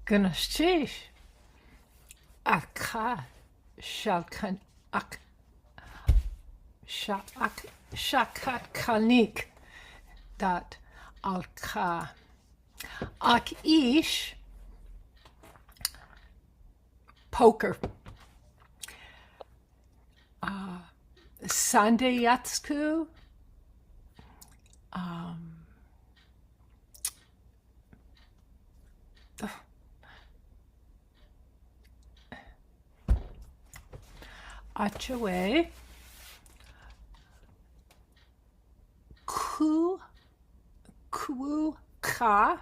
Ganashish. Aka shalkan ak shakakanik dot alǩáa. Ak ish poker. Sunday yatsku. Achawe. Ḳukahaa.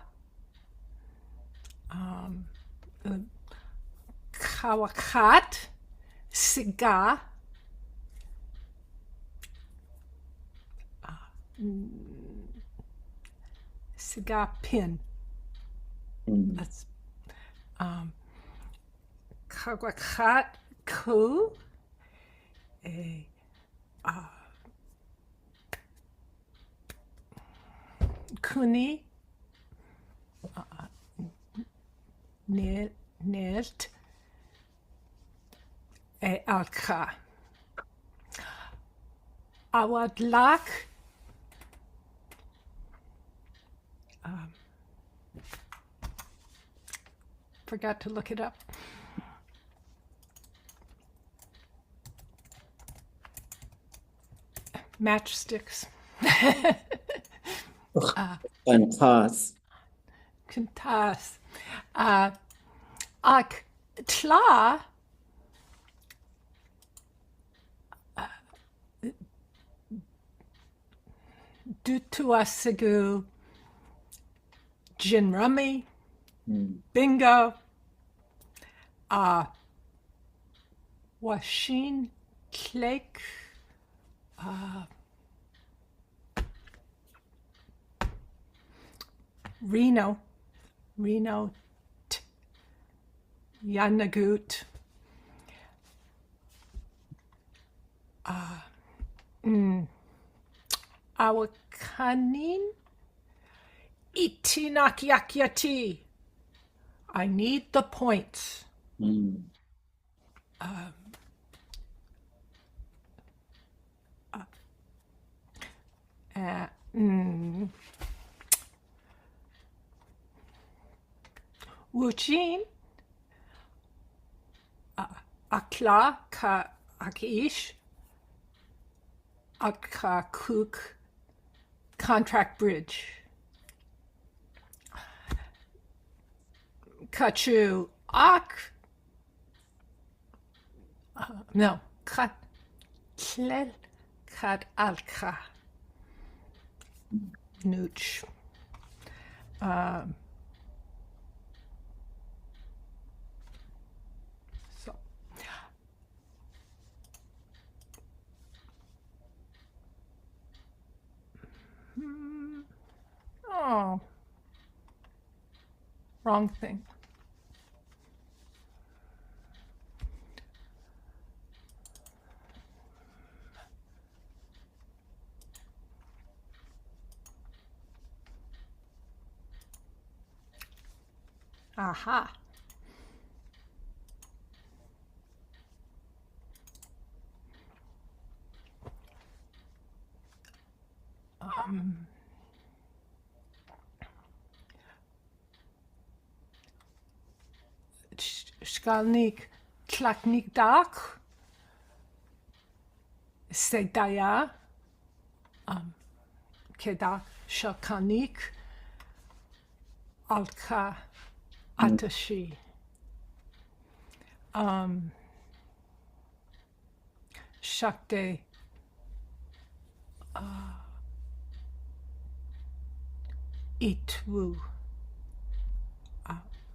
Ḳawakhat. Siga. Cigar pin. That's Ḳawakhat ku a kuni nelt alǩáa. Awadlak forgot to look it up. Matchsticks. Kantas. Kantas. Ātla dutuasigu gin rummy, bingo, washin klek, Reno, Yanagut, Awakanin, Itinakyaki. I need the points. Woochin, alǩáa ka akish, alǩáa contract bridge. Kachu ak no kat klel kat alǩáa nooch. So oh, wrong thing. Aha. Skalnik tlaknik dak sedaya kedak shalkanik alǩáa atashi. Shakte itwu.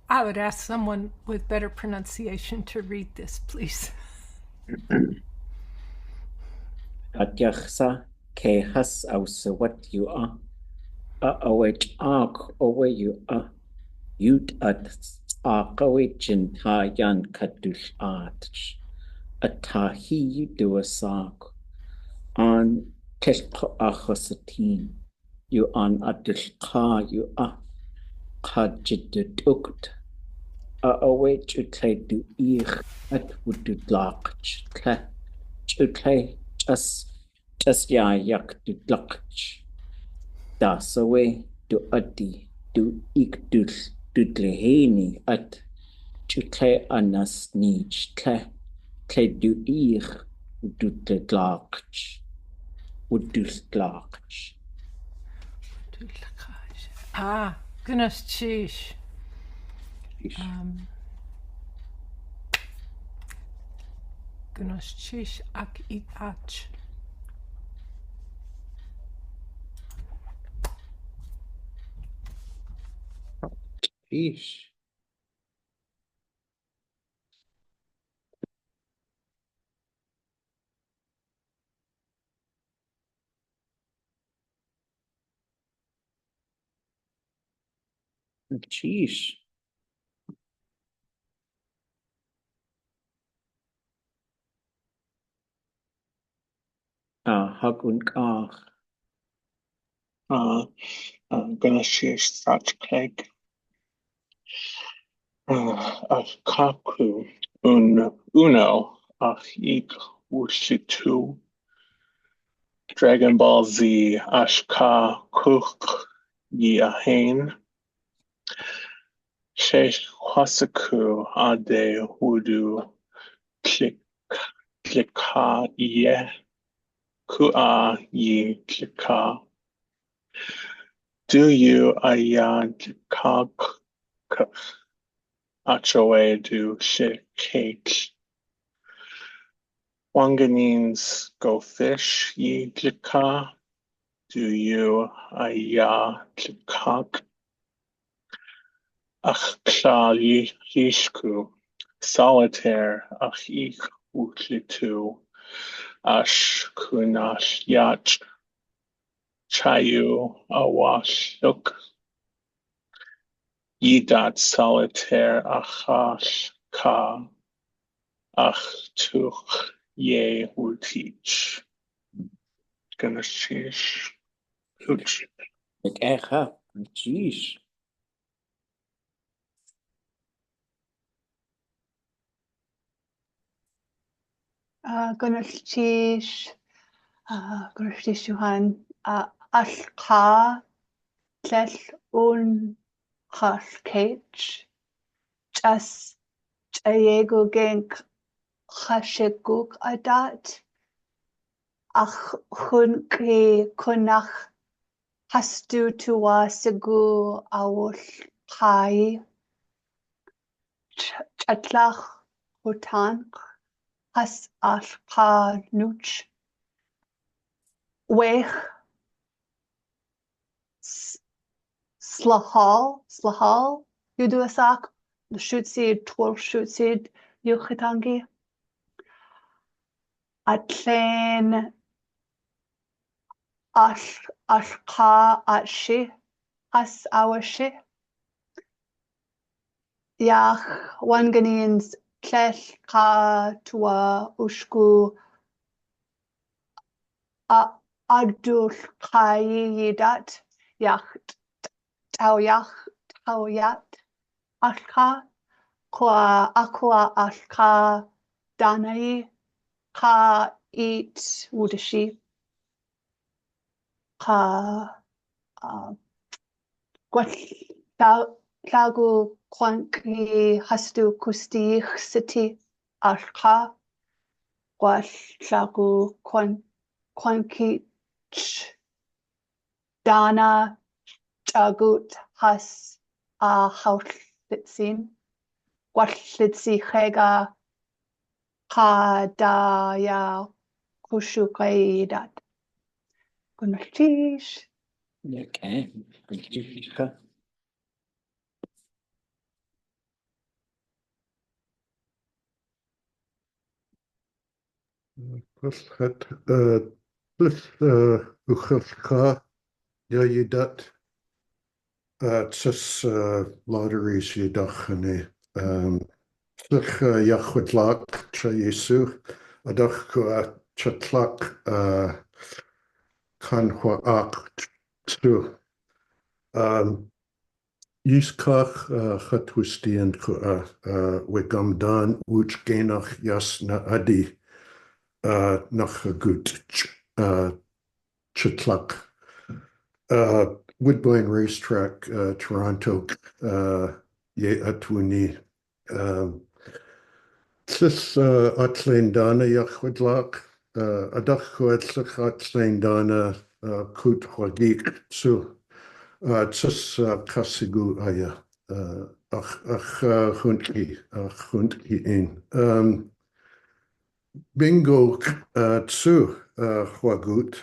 I would ask someone with better pronunciation to read this, please. Atyachsa kehas ausawat you are. Awet ark over you are. Yut at akawichin hayan kadush art. Atahi do a sark. On teshko achosatin. You on alǩáa you are. Kajidut ukt. away chutle do ich at would do lach chutle just yak do lach das away do adi do ik do leheni at chutle anas nich tle do ich do lach would do lach Ah, goodness cheese. Goodness cheese ak I ach. Sheesh. Sheesh. Ḥakunk'aagh. Ganashi Sachkeg Kaku Uno Ik Wushitu Dragon Ball Z Ashka Kuk Yahain Sheikh Kwasaku Ade Wudu Klika Ye Kua Yi Klika Do you ayad kak achoe do shikake wanganines go fish ye klika? Do you ayad kak achkla yishku solitaire achik uklitu ash kunash yach chayu awashuk Yidat solitaire achash ka achtuch ye utich. Ganashish. Wooch. Sheesh. Ganashish. Ganashish Johan. Alǩáa tlell un chascéit. Jas Diego genk chasheguk adat. Ach kunach hastu tuwa segu awol kai. Chatlach hutank has alǩáa nuch. Wech slahal yuduasak shutsid 12 shutsid yuchitangi atlen alǩáa atshi as awashi yach wanganins tlell ka tua ushku yidat yach tawyat alǩáa kwa aqua alǩáa danai ka eat wudashi ka Tlagu kwanki hastu kustich city alǩáa gwall tlagu kwanki dana tagut has a hawllitsin gwallitsi chega ka da ya kushukaidat Gunaltish. Okay. Ďakujem. Yayidat tsis lotteries yidachane. Slich yachwidlak cha Yesu. Adach kua chatlak kanhwa ak tsu. Yskach chatwistian wegam dan Wooch genach jas na adi nach gut chitlak. Woodbine Racetrack, Toronto, ye atwini. Tis atlein dana yachwidlak, adach chwedlich atlein dana kut hwagik su. Tis kasigu aya, ach huntki ein. Bingo tsu hwagut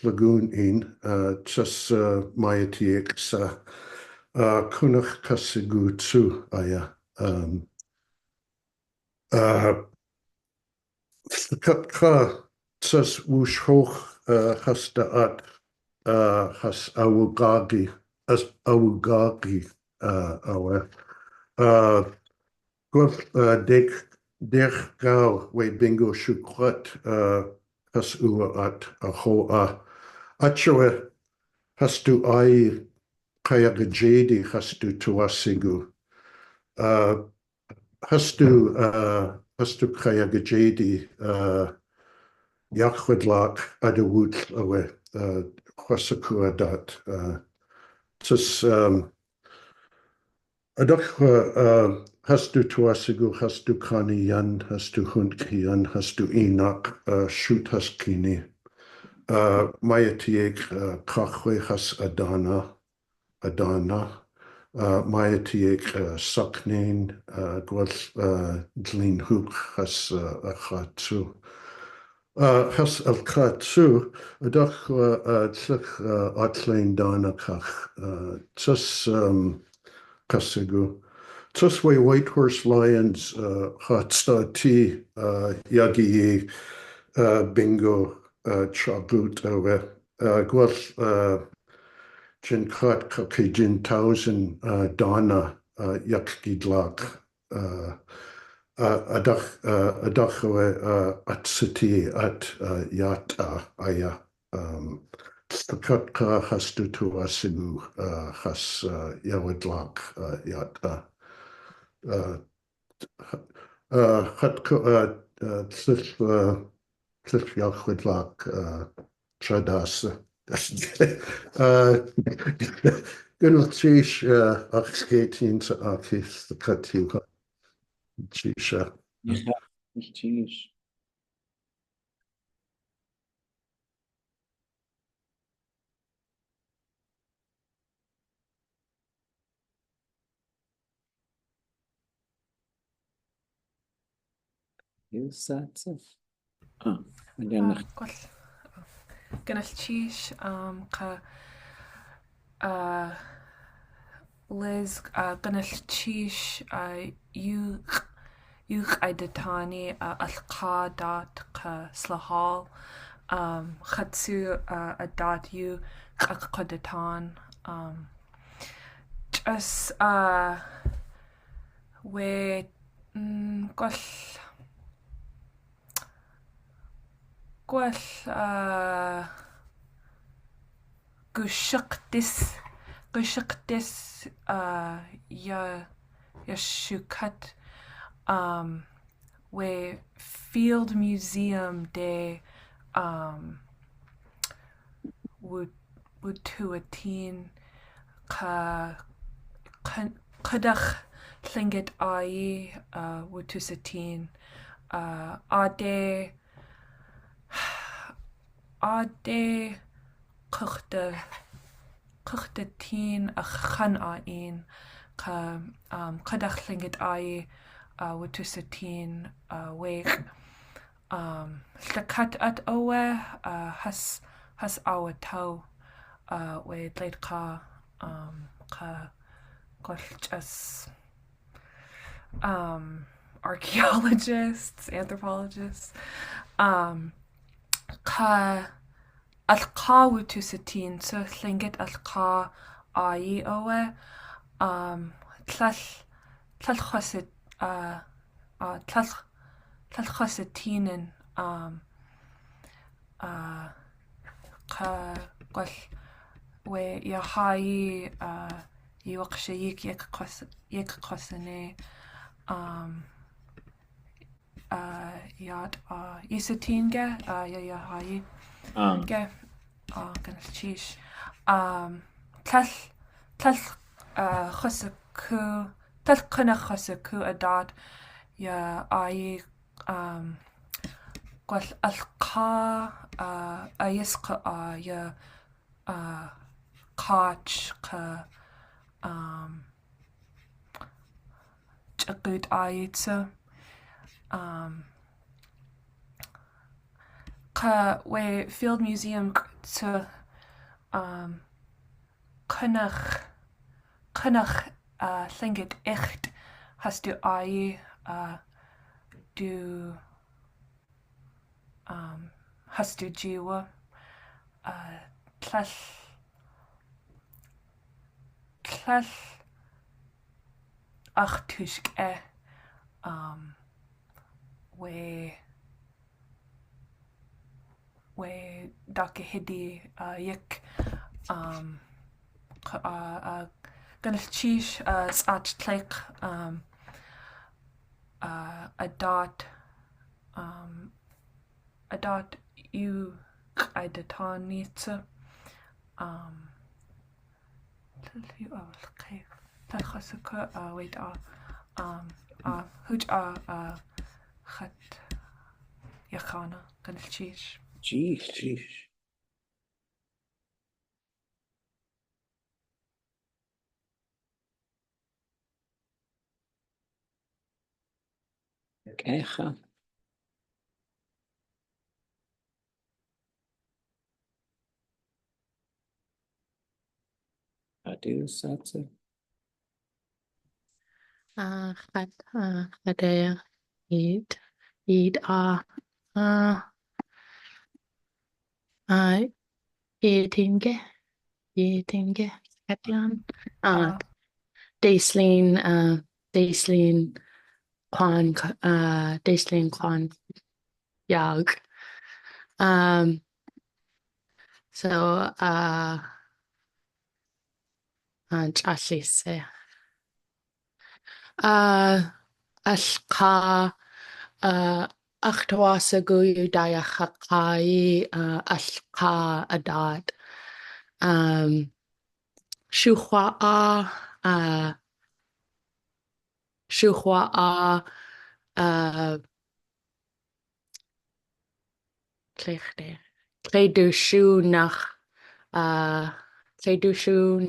lagoon in tis mayatiek sa kunach kasigu tsu aya. Ka tis Wooch hoch hasta at has awugagi awe. Gwf dech gau we bingo shukwat has ua at a ho atchoe has tu ai kaya gajedi has tu tuasigu has tu kaya gajedi yachwidlak ʻaduwóosʼ awe chwasakua dat tis adach hastu tuasigu, hastu kaniyan, hastu huntkiyan, hastu inak, shoot haskini. Mayatiek kachwe has adana, Mayatiek saknin, gwal dlin hook has achatsu. Has alǩáa adach tlach atlein dana kach, tis kasigu. Tus way White Horse Lions hot tea yagi bingo chagut awe gwal jin kat kaki jin 1,000 dana yak gidlak adach awe at city at yata aya kat ka hastu tu asigu has yawidlak yata. Tlch yachwidlak tradas. Gynnwch tish ach skating to akis the katiwa. Tisha. Ja, richtig. You said so. And then Gynnall tíis ka Liz gynnall tíis uch aidatani alḳáa dot ka slahal chatsu a dot u ʻakadatan just we gwell gushaktis ya shukat we Field Museum de Wutuatin ka kadach llingit ai Wutusatin ade kuchte tin a chan ain ka kadach llingit ai Wutusatin weich llakat at owe has awa tau we dleid ka just archaeologists, anthropologists ka alḳáa Wutusatin so llingit alḳáa ai owe tlall chwasatinin ka gwell we yahai Yorkshire yek kwasane yad isatinga ya hayi ge gan chish tlal khusaku tlal kuna khusaku adat ya ayi gwal alḳáa ayisqa ya qach qa chaqut ayitsa qa we Field Museum to kunnach llingit echt has du ayi du has du jiwa tlall ach tushk we dakahidi yik ganil chish sat tlek adat you qaidatanitsa wait huj khat yakhana ganil chish Jeez. Ḳukahaa. ʻaduwóosʼ. Hadea eat eatinge Catalan Daisling Kwan Yag so Chalise alḳáa ʼaduwóosʼ daya Ḥaqai alḳáa adat Ḥukahaa Cleidiwsiw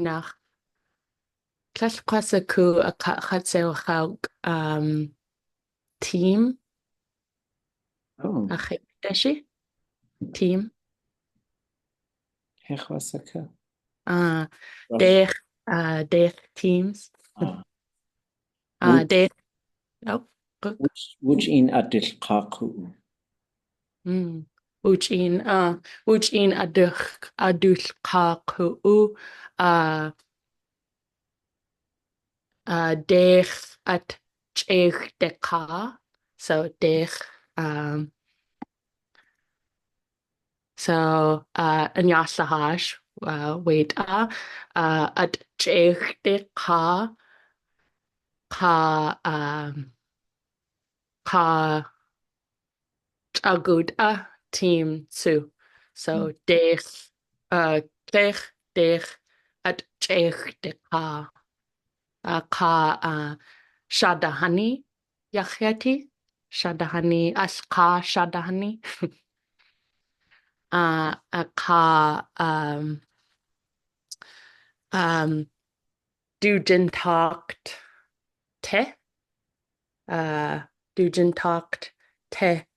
nach Llallquasaku Aqatsewchawk team Oh, Achidashi team hechwasaka. Dech teams Wooch Dech Wooch in adilqaku. Wooch in adulqaku Dech at cheg deka so Dech so Anyasahash wait at cheg deka ka agud team su so Dech at cheg deka ka Shadahani Yachiati Shadahani alḳáa Shadahani ka Dugentakt te Dugentakt te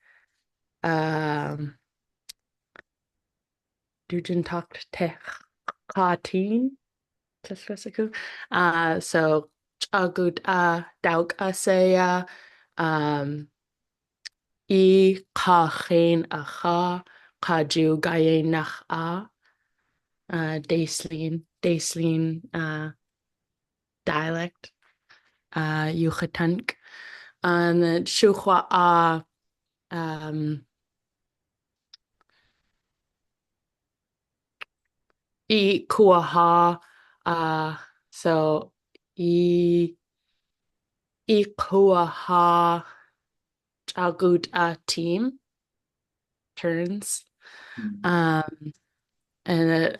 Dugentakt te Katin so agud daug asaya I kachen kaju gaye nach Daislin dialect Yucatank and Ḥukahaa I Ḥukahaa so I Ḳukahaa team turns. And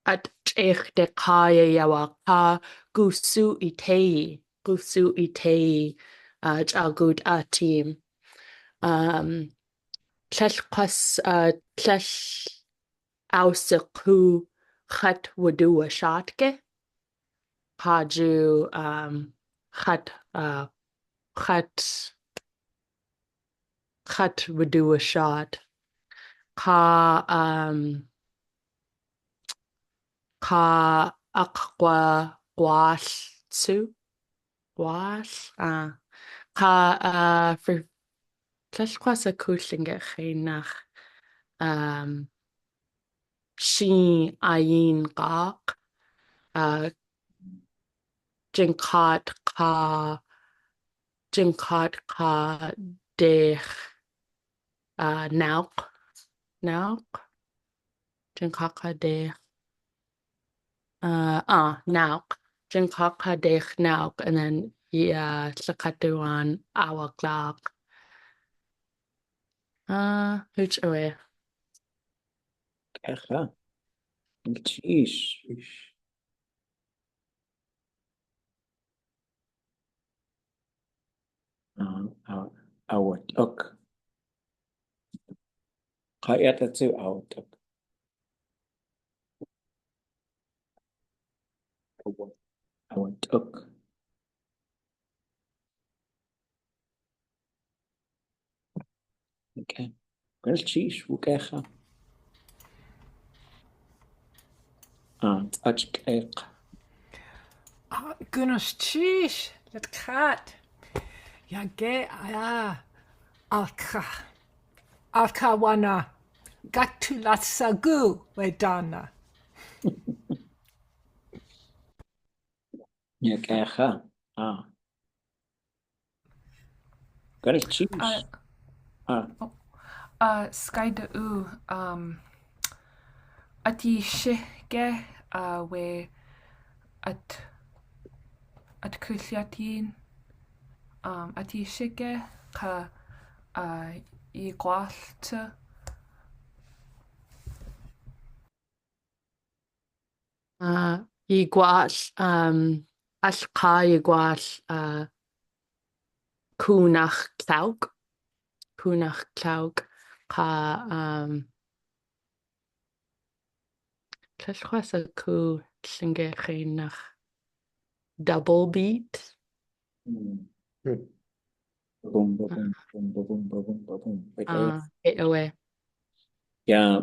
at de kaya yawa ka gusu itei jagut team. Tlell kwas tlell awsiku chat ʼaduwóosʼ Kaju chat ʼaduwóosʼ ka ʼaduwóosʼ ka for tlell kwas kullinge chinach she ayin gak jinkot ka dech nauk jinkot ka dech nauk jinkot ka dech nauk and then llakatuan awak Wooch away. ʼakaduneek. Jeez. ʼaduwóosʼ. Qayatatsu ʼaduwóosʼ. ʼaduwóosʼ. Okay. Jeez, ʼukahaa. ʼatudli. Goodness, cheese, that cat. Ja, ge, ja, alka wana, gatu latsagu, wedana. ʼakahaa. Jeez. Skaida ati shige we at kuliatin ati shige ka I gwalta I gwall alḳáa I gwall cúnach clawg ka tlell kwas cú llinge chinach double beat. Boom, boom, boom, boom, boom, boom. It away. Ja.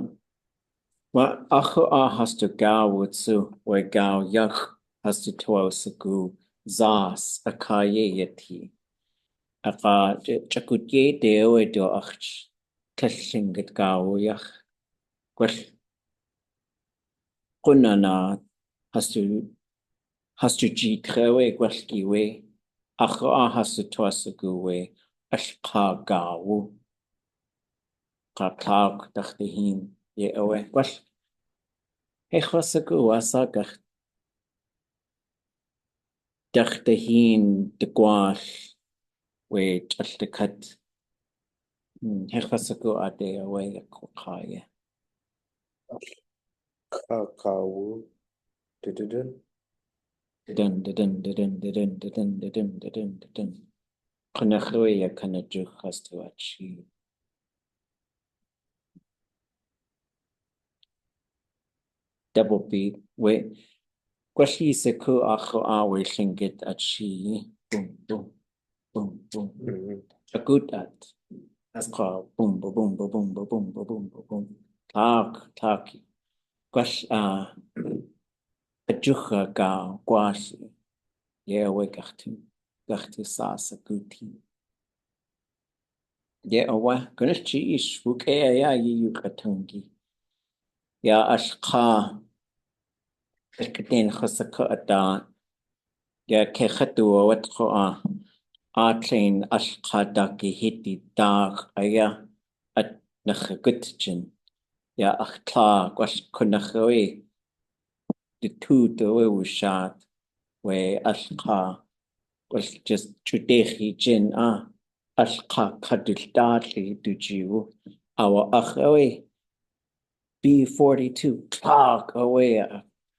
Maar has to gauw so we gauw yach has to tuasagu zas akaye yeti. Aka chakutye deo do ach tllinget gauw yach. Gwell kunana has to jitrewe gwellgiwe. Has to tuasagu we alḳáa gauw. Ka tlauk dachtihin ye owe. Gwell Echwasagu asagach dachtihin de gwall we chaltakat. Echwasagu ade owe Ḳukahaa. Ḳakawu. Dididin. Dun. Qanachwe kanaju has to achieve. Double beat. We Gwashi seku we lingit at she. Boom, boom, boom, boom. Chagutat. That's called boom, boom, boom, boom, boom, boom, boom, boom, boom. Taki. Gwash ajucha ga gwashi. Yeah, we gachtu sasa guti. Yeah, awa gonish chiish wukea ya yukatungi. Ya alḳáa الكتين خسك أدا يا كختو وتقع آتلين ألقى داكي هيتي داغ أيا نخجتجن يا أختلا قش كنخوي the two the way we shot where alǩáa was just judechi jin alḳáa ʼatudli.átk do you our away B42 clock away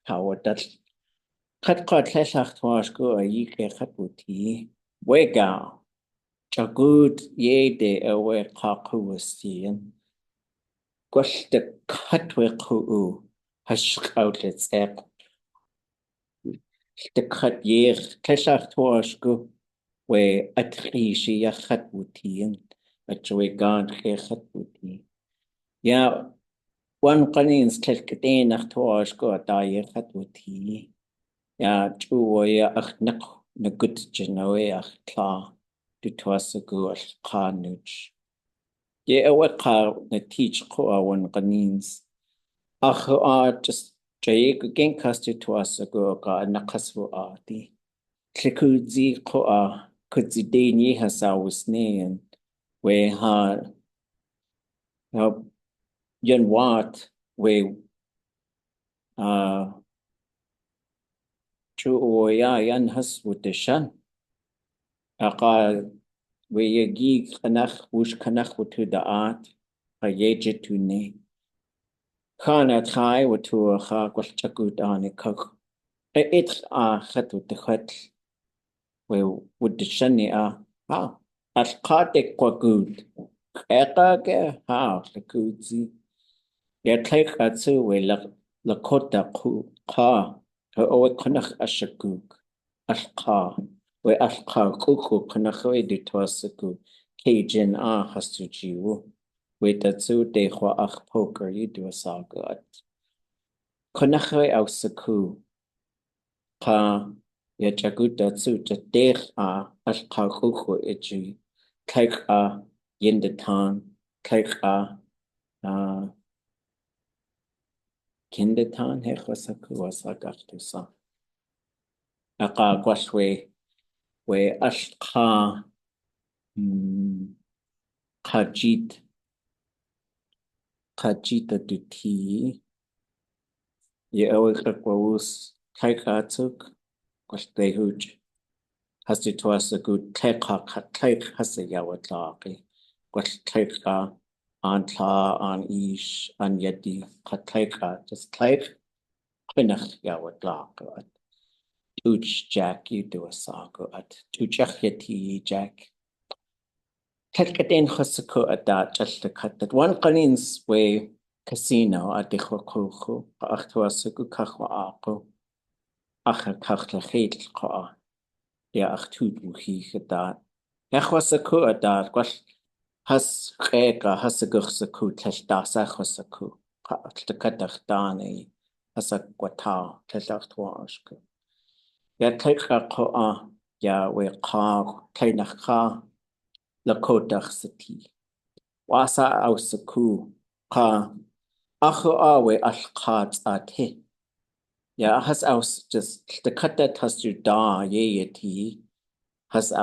how that cut tlellach was go a yike khatbuti wega chagud ye de away kakuwastien gwash the cutwe ku hash outlets ek the cut ye tlellach was go we atrishi ya khatbutien atwe gad khatbuti ya one qanins tlelkteen nach go da ye khatbuti ya chuoya achnak na good genoe alǩáa du twasagu alḳáa nuch ye awqa na teach ko one qanins just jay gen kastu twasagu ka nakasbu ati tlikudzi ko kudzideni hasawsne we ha yan wat we chuoya yan haswutishan we yagi kanach wush kanach to the art a yejetune khana khai watu kha kwalchakut ani kak it khatu te khat we wudishani alqate kwagud ke the kudzi ya take atsu we lakota khu kha o kanach ashakuk alqáa we alqáa kuku kanachwe de twasaku kajin hastu jiwu we tatsu de khwa poker you do sagat kanachwe ausaku ka ya jaguta tsu te alqáa kuku eji take yindatan take kindatan he khwasaku wasagatu sa gwashwe we alqáa kajita duti ye awqawus kaikatuk gwashte huj hastu twasagu take hasayawataki gwash take an ish an yadi kataika just take qinach yawatlaq Wooch Jack, you do a sago at Tuchacheti Jack. Kalkatin Hosaku at that just to cut that one Kanin's way casino at the Hokuku, Achtuasaku Kahwaako, Acha Kachlachit Ka, Ya Achtuhi at that. Yahwasaku at that, what has Reka Hasagursaku Tashdasa Hosaku, the Katachdani, Hasakwata, Tashtwashku. Ya taika ko ya we ka taina ka lakota sati wasa ausaku ka we alqat ate ya has aus just the kata has you da ye yeti has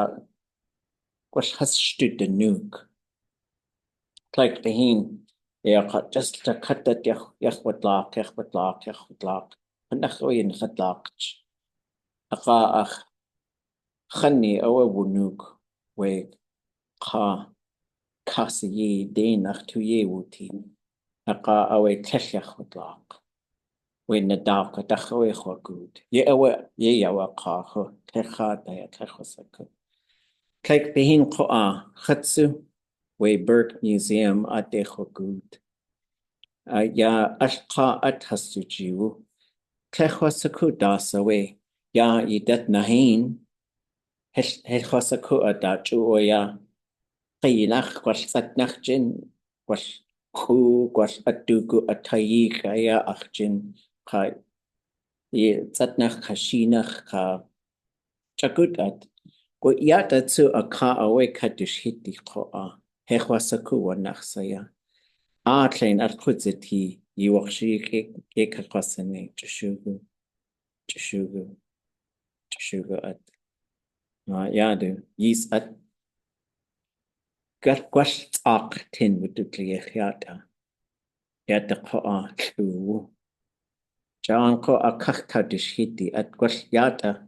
was has stood the nuke like the hin ya just the kata yakhwatlaq and akhwin khatlaq khani awa wunuk we kasi denach tu ye wuti awe tlellach wudlaq we nadaq dakhwe khogud ye awa kho tlekha da tlekhosak klik behin khatsu we Burke Museum at de khogud ya alqáa at hastu jiwu tlekhosaku dasa we ya idat nahin khosaku adat ya qilach qasatnach jin qas khu qas atugu atayi kaya akhin kai ye tsatnach khashinach ka chakutat ko yata tsu aka awe kadishiti kho khosaku wanakhsaya atlein alqudzeti yiwakshi ke khasane chishugu at yadu yis at gat gwash tin with the yata ko chu John ko akakta dishiti at gwashyata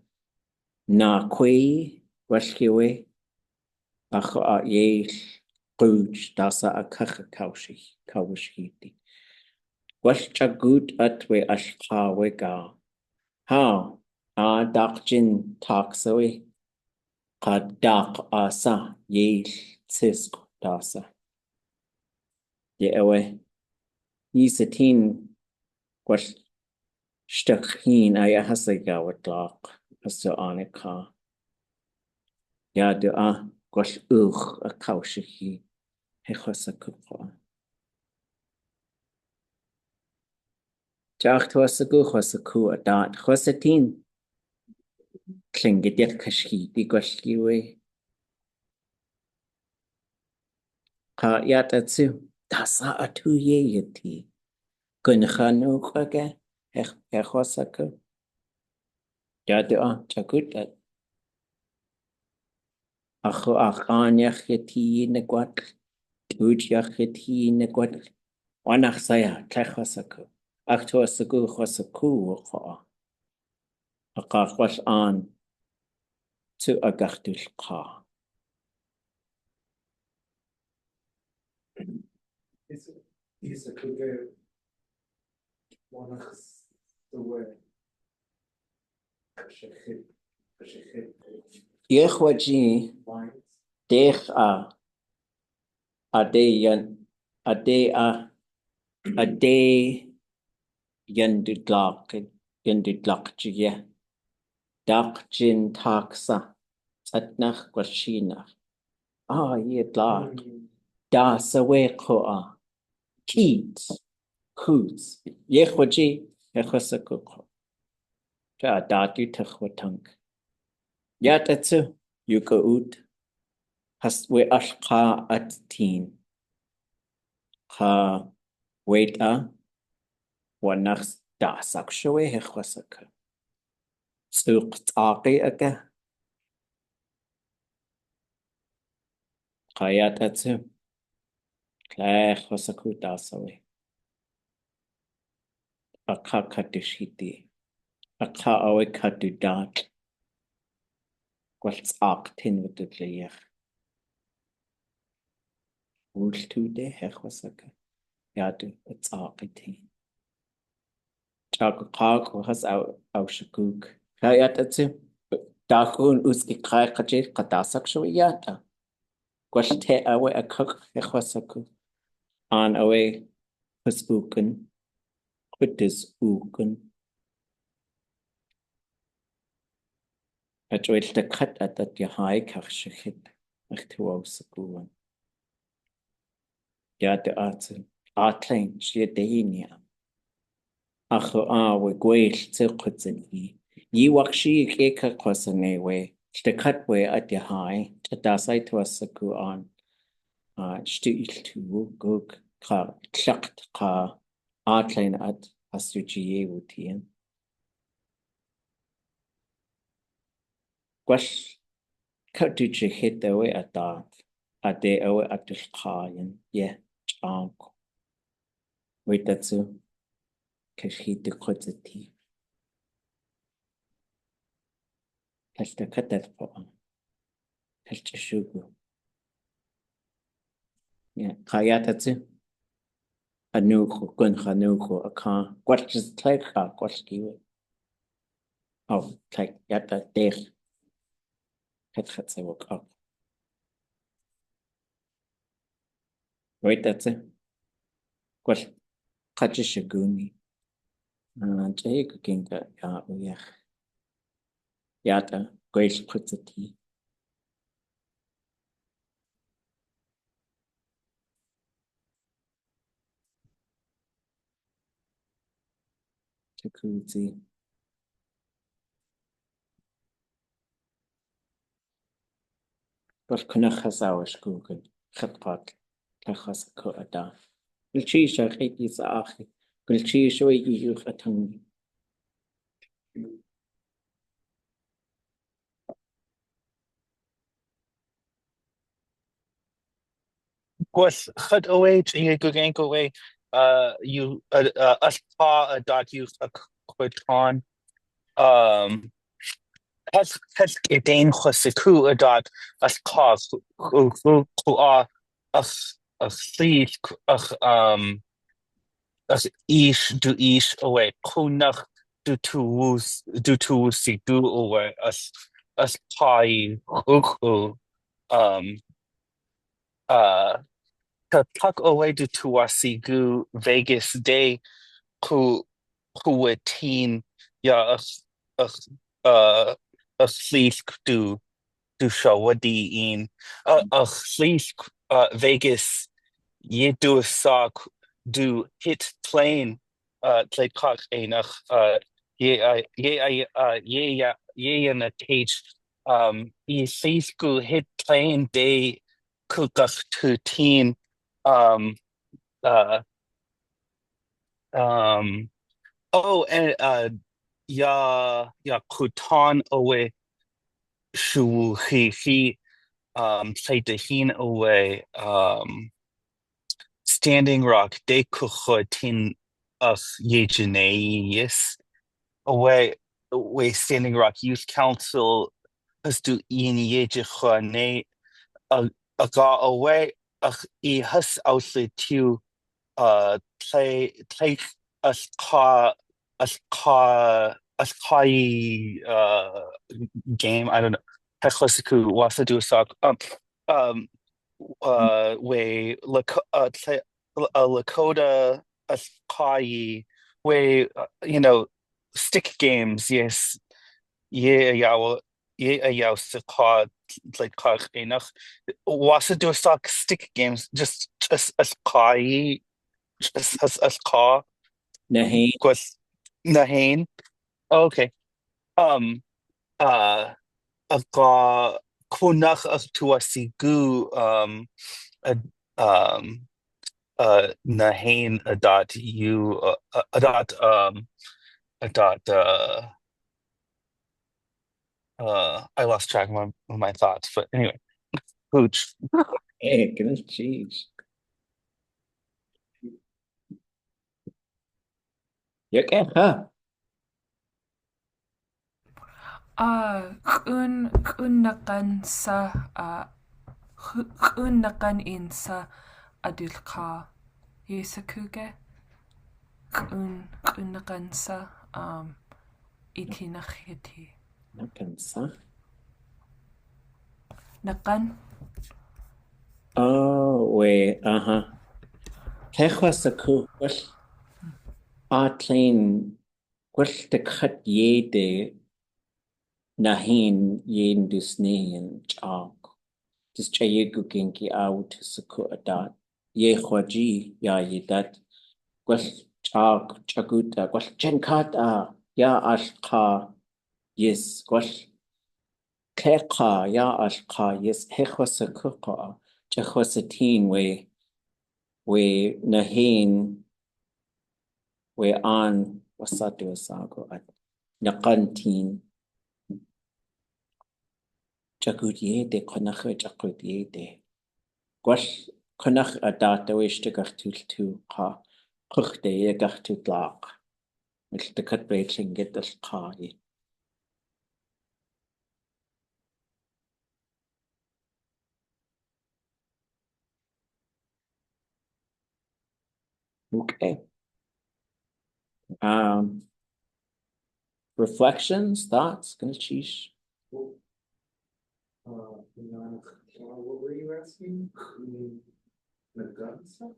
na kwe gwashkiwe ako a ye Wooch dasa kawshiti. Gwashchagut at we ashkawe ga. How a dakjin taksawe kad dak asa ye tisk dasa. Ye ewe yisatin gwash stakhin aya hasaga watlaq hasu anika. Ya de a gwash a kawshihi hechosakukwa. Jacht hosagu hosaku adat hosatin. Klinge dir kashiti gwashkiwe. Ka yatatsu dasa atu ye yati. Gunchanu kwage hechosaku. Yadu a chakutat. Acho achanyach yati negwat. Tujach yati negwat. Wanach saya klechosaku. Achto sagu hosaku wako. Akakwash an. To agachtul ka. Is a cougar one of the way. Yechwaji dech ade yendudlak jige dak jin taksa atnach gwashina ye dlak da sawe koa keat coots yechwaji echosakuk ja datu techwatank yatatsu yuka ut has we alǩáa at teen ha wait wanach da sakshawe hechwasaka ʼaduwóosʼ aga yatatsu klech wasaku dasawe akakadishiti awe kadudat gwaltzak tin wutudliyach Wooch hechwasaka yadu ʼatsaqiti Ťakuqaq has au shakuk yatatsu dakun uski qaqachi qatasakshawe yata gwalthe awe akak hechwasaku an awe husbuken Qutis uken Achwil the cut at that yahai kachshit achtuosakuan Yad atsu atlain shiadinia Acho we gweil tilkutzen Ye wakshi keka kwasane we the cut way at yahai tadasai tuasaku an stil tu gug ka klakt ka atlain at asujiye wutien Gwash katuche hit away at that. A day away at the Kayan, yeah, chunk. Wait, that's so. Kashit the quantity. Catch the cut that for catch the sugar. Yeah, Kayatsu. A new gun, Hanuko, a car. What is like a quashki? Oh, like yata day. Catch woke up. Wait, that's it. What? Kachishaguni. Jay cooking that ya yata grace puts a tea. Jacuzzi. But Kunachasawish Google, Khatpat, Kachasako Ada. Gulchisha Hikis Achi, Gulchisha you Atangi. Was ʻaduwóosʼ in a good angle way. You alḳáa dot you Quiton. Has gedeen chwysiku adat as cause ach sleeth as du ish away kunach du tu sigu away as pai uku to tuck away du tu sigu Vegas day ku teen ya sleeth du shawadi in sleeth Vegas ye do sock do hit plane play cock enach ye in a cage ye seisku hit plane day kukach to teen um uh oh and ya kutan away shu he play the hin away Standing Rock de kuchotin us yegeneis away Standing Rock Youth Council us do in yegechone a ga away I hus outlet to play us ka game I don't know Hechlesiku wasa do sock way Lakota Askai way stick games yes yaw saka like enough wasa do stock stick games just Askai as ka Nahin. was Nahain okay uh aga kunach to asigu Nahain adat you adat I lost track of my thoughts, but anyway, Wooch. Hey, goodness, jeez. Ďakujem. Ḳunakan in sa ʼadulxáa yesakuge ḳunakan sa itinachiti Nakansa. nakan Oh, wait, Kechwasaku, well, Atlain, well, the cut ye de Nahin yen dusne and chalk. Dis chayegu genki out saku adat. Ye khwaji ya ye dat. Well, chalk, chaguta, well, chenkata, ya alǩáa. Yes, well, Ḳukahaa, ya alǩáa, yes, hechwasakuqa. Chechwasatin we Nahin we on wasatu asago at Nakantin. Chagudye konach chagudye de. Gwash konach adata wish to gartul to ha. Kuchte ye gartul lak. Which the cut breaching get the car. Okay. Reflections, thoughts, gonna cheesh. What were you asking? The gun stuff?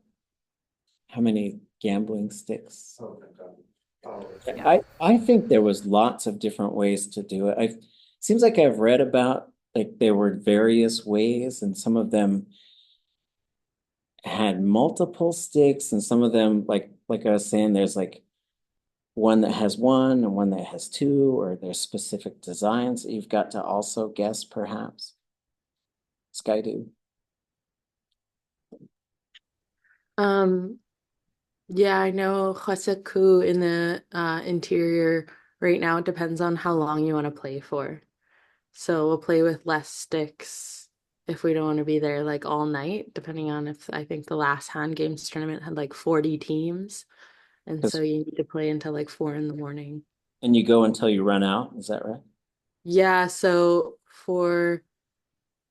How many gambling sticks? Oh, the gun. I think there was lots of different ways to do it. Seems like I've read about like there were various ways, and some of them had multiple sticks, and some of them like I was saying, there's like one that has one and one that has two, or there's specific designs that you've got to also guess, perhaps. Skydu. Yeah, I know Ḳukahaa in the interior right now, it depends on how long you want to play for. So we'll play with less sticks if we don't want to be there like all night, depending on if I think the last hand games tournament had like 40 teams. And 'Cause- so you need to play until like 4 in the morning. And you go until you run out, is that right? Yeah, so for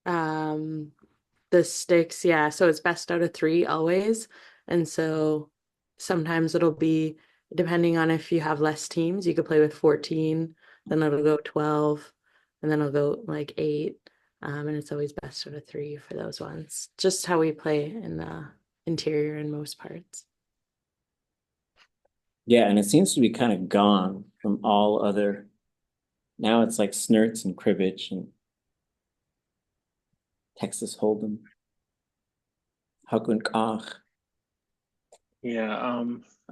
the sticks, yeah, so it's best out of 3 always. And so sometimes it'll be depending on if you have less teams, you could play with 14, then it'll go 12, and then it'll go like 8. And it's always best out of 3 for those ones. Just how we play in the interior in most parts. Yeah, and it seems to be kind of gone from all other. Now it's like snurts and cribbage and Texas Hold'em. Ḥukahaa. Yeah,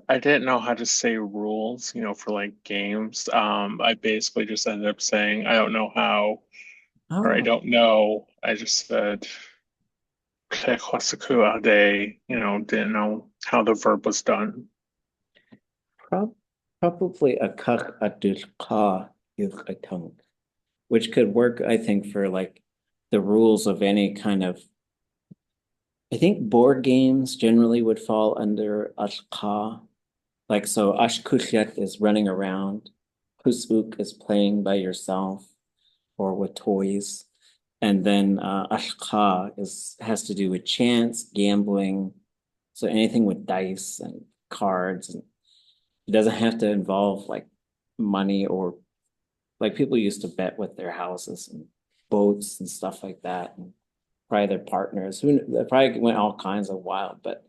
I didn't know how to say rules, for like games. I basically just ended up saying I don't know how, or I Oh, don't know. I just said ʻakaduwóosʼ, didn't know how the verb was done. probably a ʻakaduneek, which could work, I think, for like the rules of any kind of. I think board games generally would fall under alǩáa. Like, so ʼashkushek is running around, kusuk is playing by yourself or with toys. And then alḳáa has to do with chance, gambling. So anything with dice and cards, and it doesn't have to involve like money, or like people used to bet with their houses and boats and stuff like that, and probably their partners. They probably went all kinds of wild, but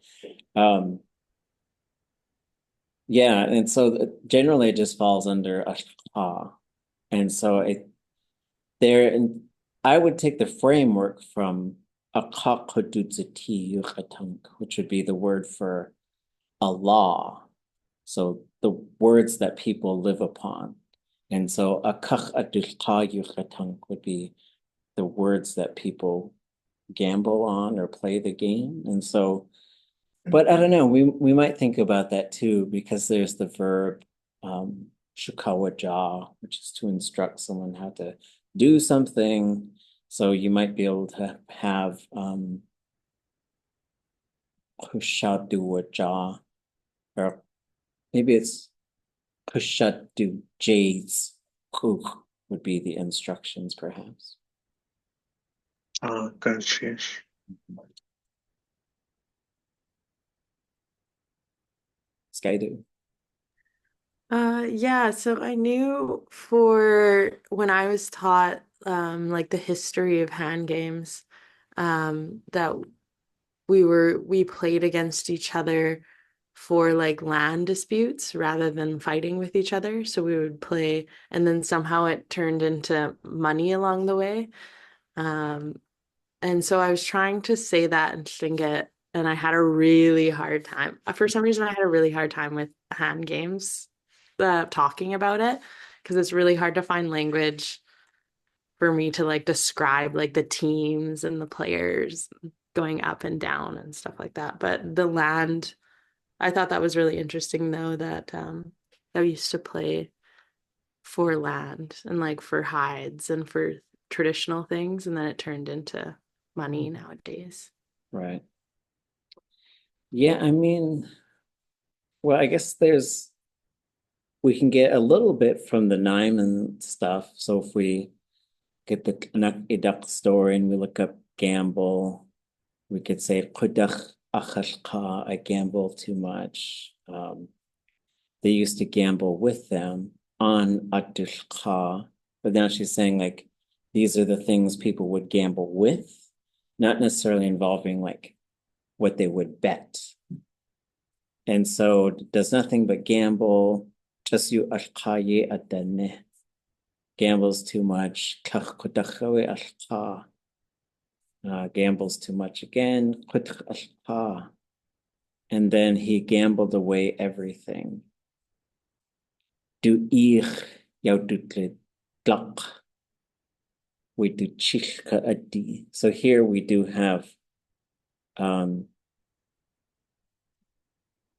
yeah, and so generally it just falls under alḳáa. And so I would take the framework from ʻakaduneek, which would be the word for a law. So the words that people live upon. And so ʻakaduneek would be the words that people gamble on or play the game. And so, but I don't know, we might think about that too, because there's the verb ʻshukahaa, which is to instruct someone how to do something. So you might be able to have ʻaduwóosʼ, or maybe it's ʻaduwóosʼ would be the instructions, perhaps. Gotcha. Skydu. Yeah, so I knew for when I was taught like the history of hand games, that we played against each other for like land disputes rather than fighting with each other. So we would play, and then somehow it turned into money along the way. And so I was trying to say that in Tlingit, and I had a really hard time. For some reason, I had a really hard time with hand games, talking about it, because it's really hard to find language for me to like describe like the teams and the players going up and down and stuff like that. But the land, I thought that was really interesting though, that I used to play for land and like for hides and for traditional things, and then it turned into money nowadays. Right. Yeah, I mean, well, I guess we can get a little bit from the Naim and stuff. So if we get the ʼanak story and we look up gamble, we could say ʼqudach achalqa, I gamble too much. They used to gamble with them on ʼatudli, but now she's saying like these are the things people would gamble with, not necessarily involving like what they would bet. And so does nothing but gamble, just you alxaye adane. Gambles too much, gambles too much again, and then he gambled away everything. Do ich yaudutletlak. We do chishka adi. So here we do have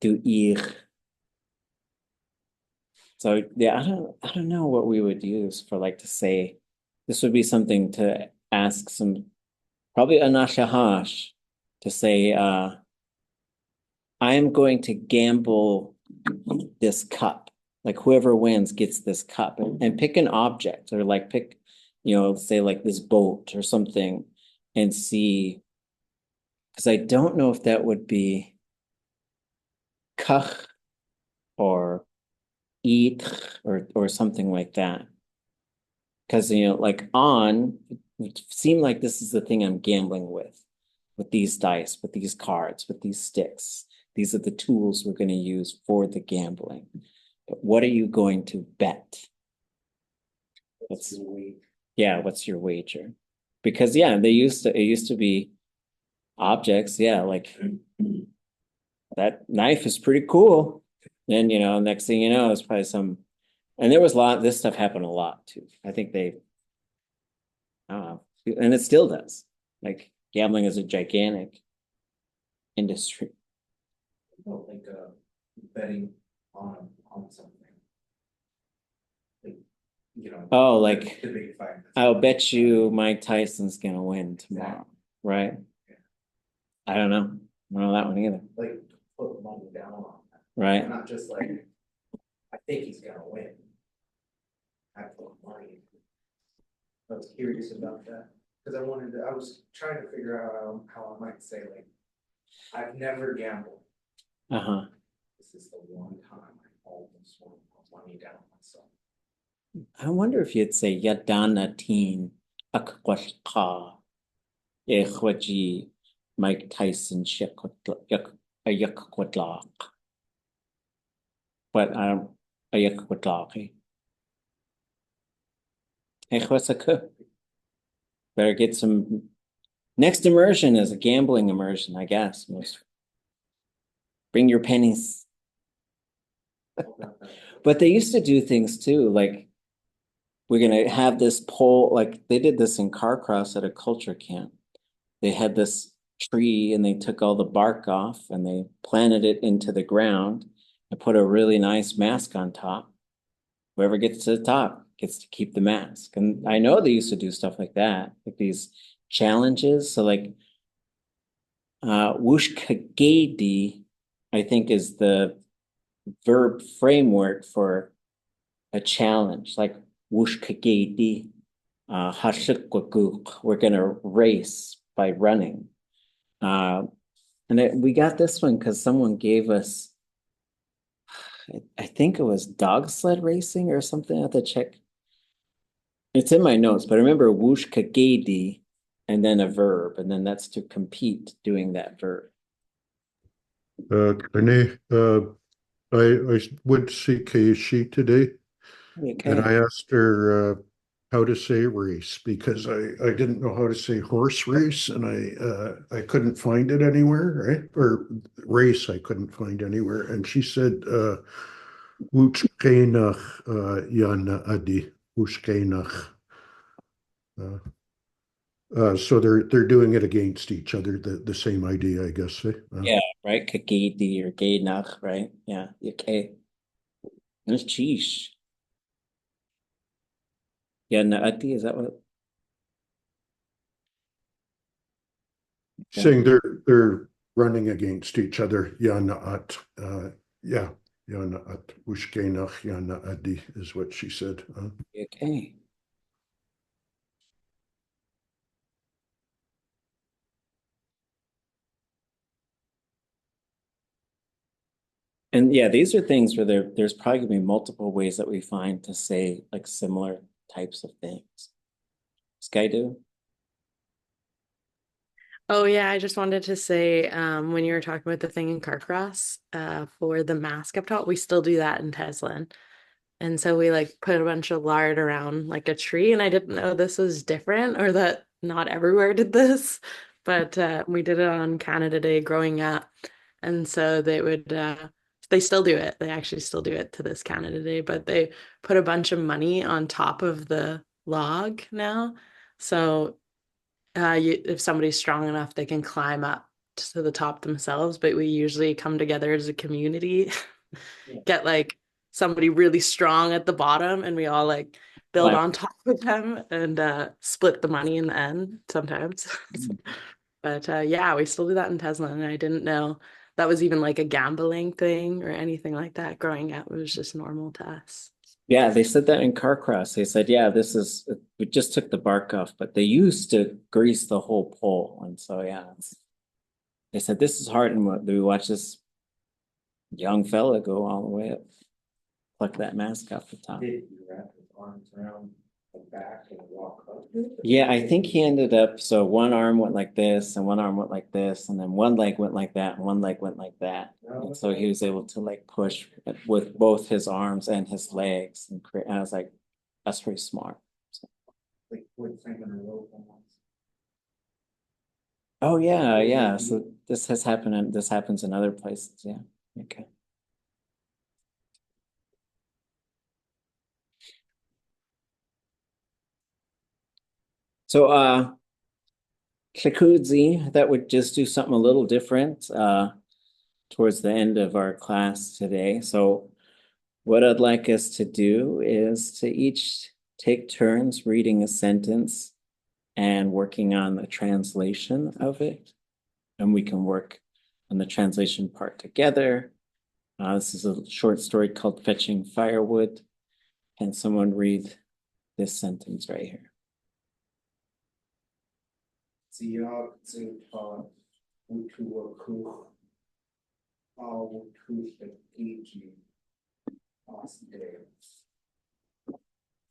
do ich. So yeah, I don't know what we would use for like to say. This would be something to ask some, probably a nashahash, to say I am going to gamble this cup. Like whoever wins gets this cup, and pick an object, or like pick, say like this boat or something, and see, because I don't know if that would be kach or eat or something like that. Because like on, it would seem like this is the thing I'm gambling with these dice, with these cards, with these sticks. These are the tools we're going to use for the gambling. But what are you going to bet? What's your wager? Because it used to be objects, like that knife is pretty cool. And next thing you know, it's probably some, and there was this stuff happened a lot too. I think and it still does. Like gambling is a gigantic industry. Like betting on something. Oh, like the big fight. I'll bet you Mike Tyson's gonna win tomorrow, right? Yeah. I don't know. I don't know that one either. Like put money down on that. Right. Not just like I think he's gonna win. I put money. I was curious about that because I was trying to figure out how I might say like I've never gambled. This is the one time I almost want to put money down on myself. I wonder if you'd say Yadanatin Ḳukahaa Ḥwaji Mike Tyson Yak. But I don't Yak. Better get some. Next immersion is a gambling immersion, I guess. Bring your pennies. But they used to do things too, like we're gonna have this pole, like they did this in Carcross at a culture camp. They had this tree and they took all the bark off and they planted it into the ground and put a really nice mask on top. Whoever gets to the top gets to keep the mask. And I know they used to do stuff like that, like these challenges. So like Wooch, I think is the verb framework for a challenge, like Wooch, we're gonna race by running. And we got this one because someone gave us, I think it was dog sled racing or something at the check. It's in my notes, but I remember Wooch and then a verb, and then that's to compete doing that verb. Renee, I went to see Keishi today, and I asked her how to say race because I didn't know how to say horse race, and I couldn't find it anywhere, right? Or race I couldn't find anywhere, and she said Łuczkejnach Yana Adi Łuczkejnach. So they're doing it against each other, the same idea, I guess. Yeah, right. Kagedi or Gaynach, right? Yeah. Okay. That's cheesh. Yeah, Naati, is that what? Saying they're running against each other. Yanaat. Yeah. Yanaat. Ushkenach Yanaadi is what she said. Okay. And yeah, these are things where there's probably gonna be multiple ways that we find to say like similar types of things. Skydo? Oh yeah, I just wanted to say, when you were talking about the thing in Carcross, for the mask up top, we still do that in Teslin. And so we like put a bunch of lard around like a tree, and I didn't know this was different or that not everywhere did this, but we did it on Canada Day growing up. And so they still do it. They actually still do it to this Canada Day, but they put a bunch of money on top of the log now. So if somebody's strong enough, they can climb up to the top themselves, but we usually come together as a community, get like somebody really strong at the bottom, and we all like build on top of them and split the money in the end sometimes. But yeah, we still do that in Tesla, and I didn't know that was even like a gambling thing or anything like that growing up. It was just normal to us. Yeah, they said that in Carcross. They said, yeah, we just took the bark off, but they used to grease the whole pole. And so, yeah, they said, this is hard. And we watched this young fella go all the way up, pluck that mask off the top. Did he wrap his arms around the back and walk up? Yeah, I think he ended up, so one arm went like this and one arm went like this, and then one leg went like that and one leg went like that. And so he was able to like push with both his arms and his legs and create, and I was like, that's pretty smart. So. Like wood climbing a rope almost. Oh yeah, yeah. So this has happened and this happens in other places, yeah. Okay. So Tlakudzi, that would just do something a little different towards the end of our class today. So what I'd like us to do is to each take turns reading a sentence and working on the translation of it. And we can work on the translation part together. This is a short story called Fetching Firewood. Can someone read this sentence right here?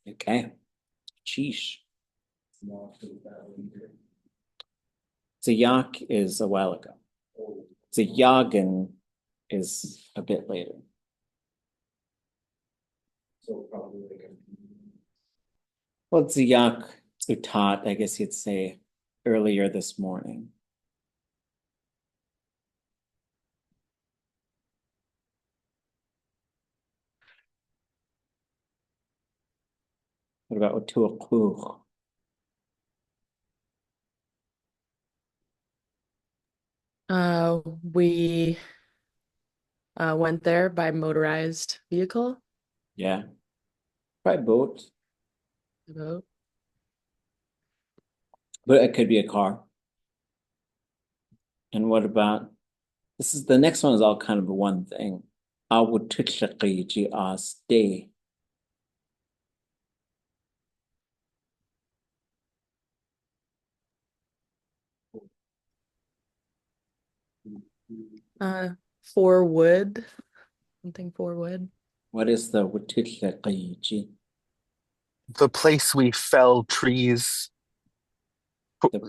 Okay. Sheesh. Zayak is a while ago. Zayagan is a bit later. So probably like Well, Zayak utat, I guess you'd say earlier this morning. What about Watuakuch? We went there by motorized vehicle. Yeah. By boat. Boat. But it could be a car. And what about the next one is all kind of one thing. ʼaduwóosʼ day. For wood. Something for wood. What is the ʼatudli.átk? The place we fell trees.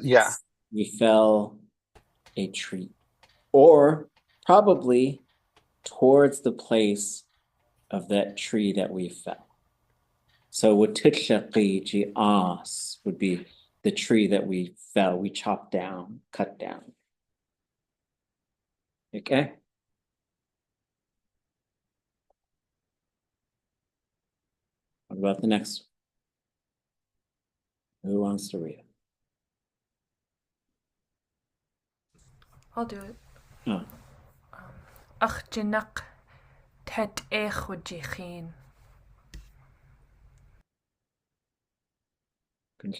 Yeah. We fell a tree. Or probably towards the place of that tree that we fell. So ʼatudli.átk would be the tree that we fell, we chopped down, cut down. Okay? What about the next one? Who wants to read it? I'll do it. Oh. ʼaduwóosʼ tet ʼaduwóosʼ.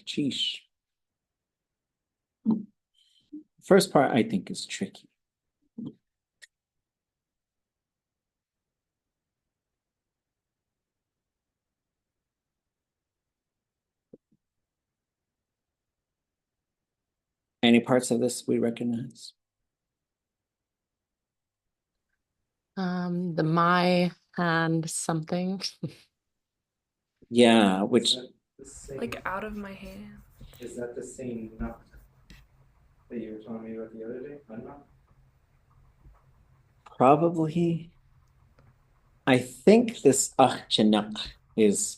Sheesh. First part I think is tricky. Any parts of this we recognize? The my and something. Yeah, which Like out of my hand. Is that the same nut that you were telling me about the other day? probably, I think this ʼaduwóosʼ is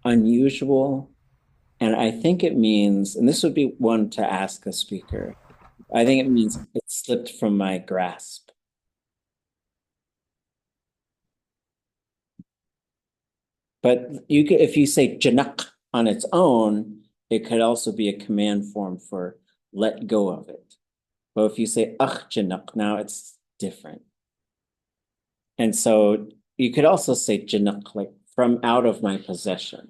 unusual. And I think it means, and this would be one to ask a speaker, I think it means it slipped from my grasp. But you could, if you say ʼjanaq on its own, it could also be a command form for let go of it. But if you say ʼaduwóosʼ, now it's different. And so you could also say ʼjanaq, like from out of my possession.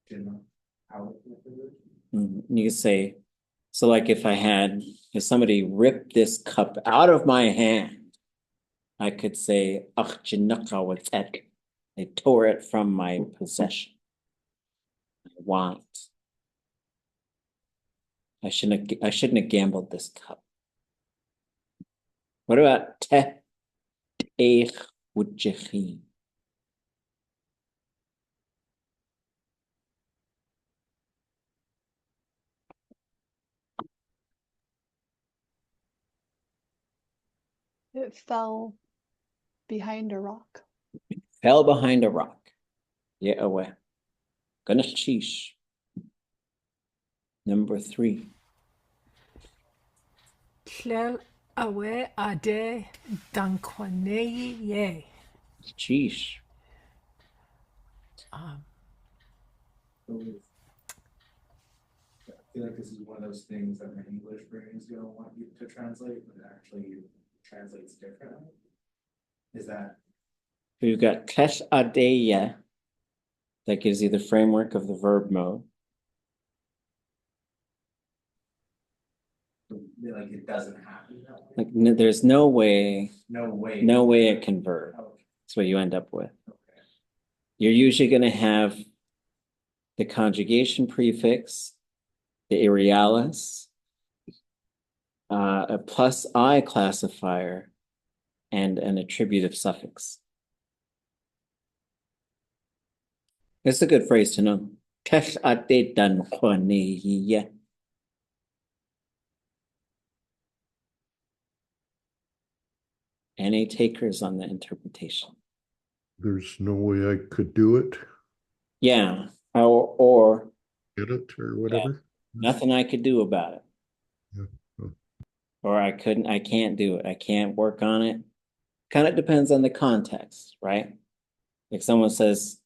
You could say, So like if somebody ripped this cup out of my hand, I could say, ʼaduwóosʼ. They tore it from my possession. I want. I shouldn't have gambled this cup. What about ʼaduwóosʼ? It fell behind a rock. Fell behind a rock. Yeah, away. Ganesh. Number 3. Llel awe ade dankwanei ye. Sheesh. I feel like this is one of those things that my English brain is going to want you to translate, but it actually translates differently. Is that? We've got ʼaduwóosʼ. That gives you the framework of the verb mode. Like it doesn't happen that way. Like there's no way it can verb. Okay. That's what you end up with. Okay. You're usually going to have the conjugation prefix, the arealis, a plus I classifier, and an attributive suffix. It's a good phrase to know. Any takers on the interpretation? There's no way I could do it, Yeah, or get it, or whatever. nothing I could do about it. Yeah. Oh. Or I can't do it. I can't work on it. Kind of depends on the context, right? If someone says,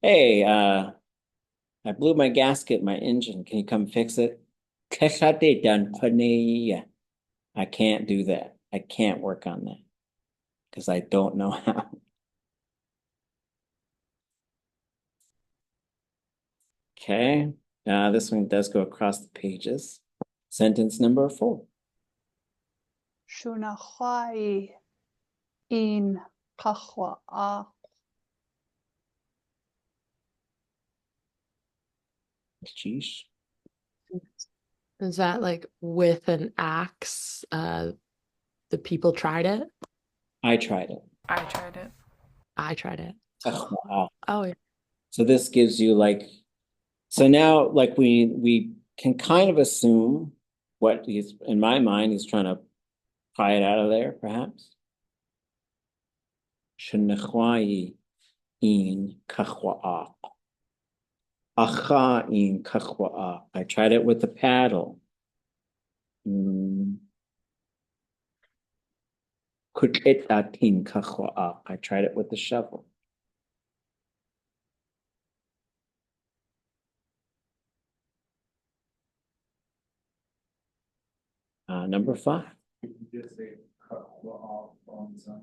hey, I blew my gasket, my engine, can you come fix it? I can't do that. I can't work on that because I don't know how. Okay, this one does go across the pages. Sentence number 4. Shunahwai in Ḳukahaa. Sheesh. Is that like with an axe? The people tried it? I tried it. I tried it. I tried it. Wow. Oh, yeah. So this gives you like, so now like we can kind of assume what he's, in my mind, he's trying to pry it out of there, perhaps. Shunachwai in Ḳukahaa. Ākaduneek in Ḳukahaa. I tried it with the paddle. Ḳukahaa in Ḳukahaa. I tried it with the shovel. Number 5. You just say ʻaduwóosʼ on its own.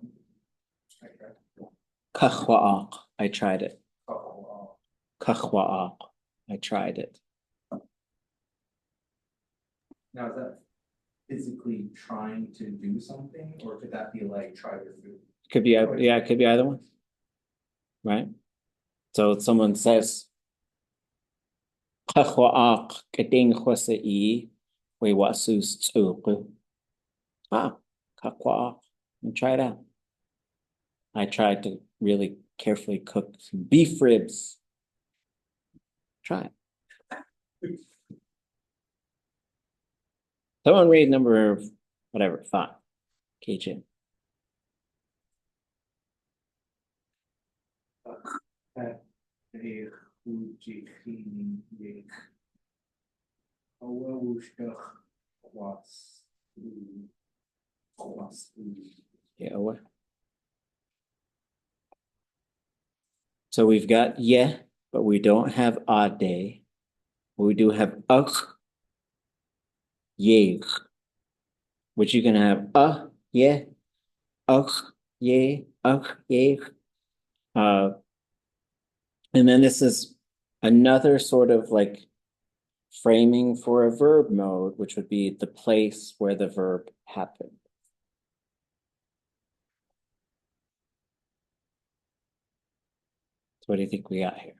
Ḳukahaa. I tried it. ʻaduwóosʼ. Ḳukahaa. I tried it. Now, is that physically trying to do something, or could that be like try your food? Could be, yeah, it could be either one. Right? So someone says, ʻaduwóosʼ kading ʻwasai wasus tsuku. ʻaduwóosʼ. And try it out. I tried to really carefully cook some beef ribs. Try it. Someone read number, whatever, 5. KJ. Yeah, what? So we've got yeah, but we don't have ade. We do have yeh, which you can have yeah, yeah, yeah. And then this is another sort of like framing for a verb mode, which would be the place where the verb happened. So what do you think we got here?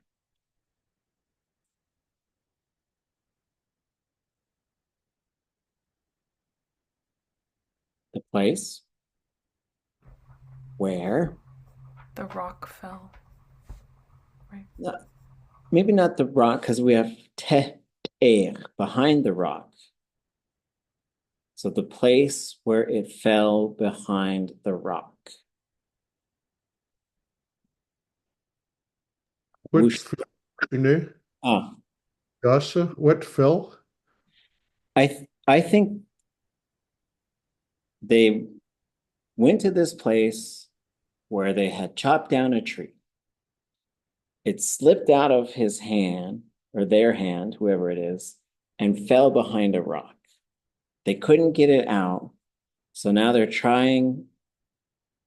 The place where The rock fell. Right. no, maybe not the rock, because we have behind the rock. So the place where it fell behind the rock. What Whoosh. Gasa, what fell? I think they went to this place where they had chopped down a tree. It slipped out of his hand, or their hand, whoever it is, and fell behind a rock. They couldn't get it out, so now they're trying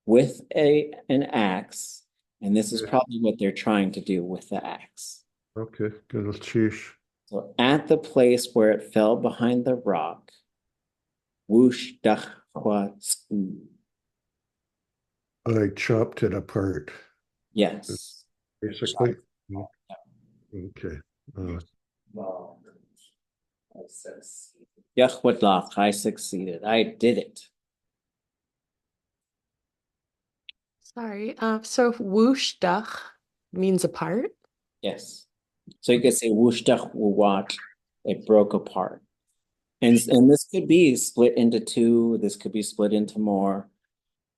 with an axe, and this is probably what they're trying to do with the axe. Okay, good. Sheesh. So at the place where it fell behind the rock, wooch ʼaduwóosʼ. I chopped it apart, Yes. basically. Okay. Well, I succeeded. I did it. Sorry. So woosh means apart. Yes. So you could say wooch ʼaduwóosʼ, it broke apart. And this could be split into two, this could be split into more.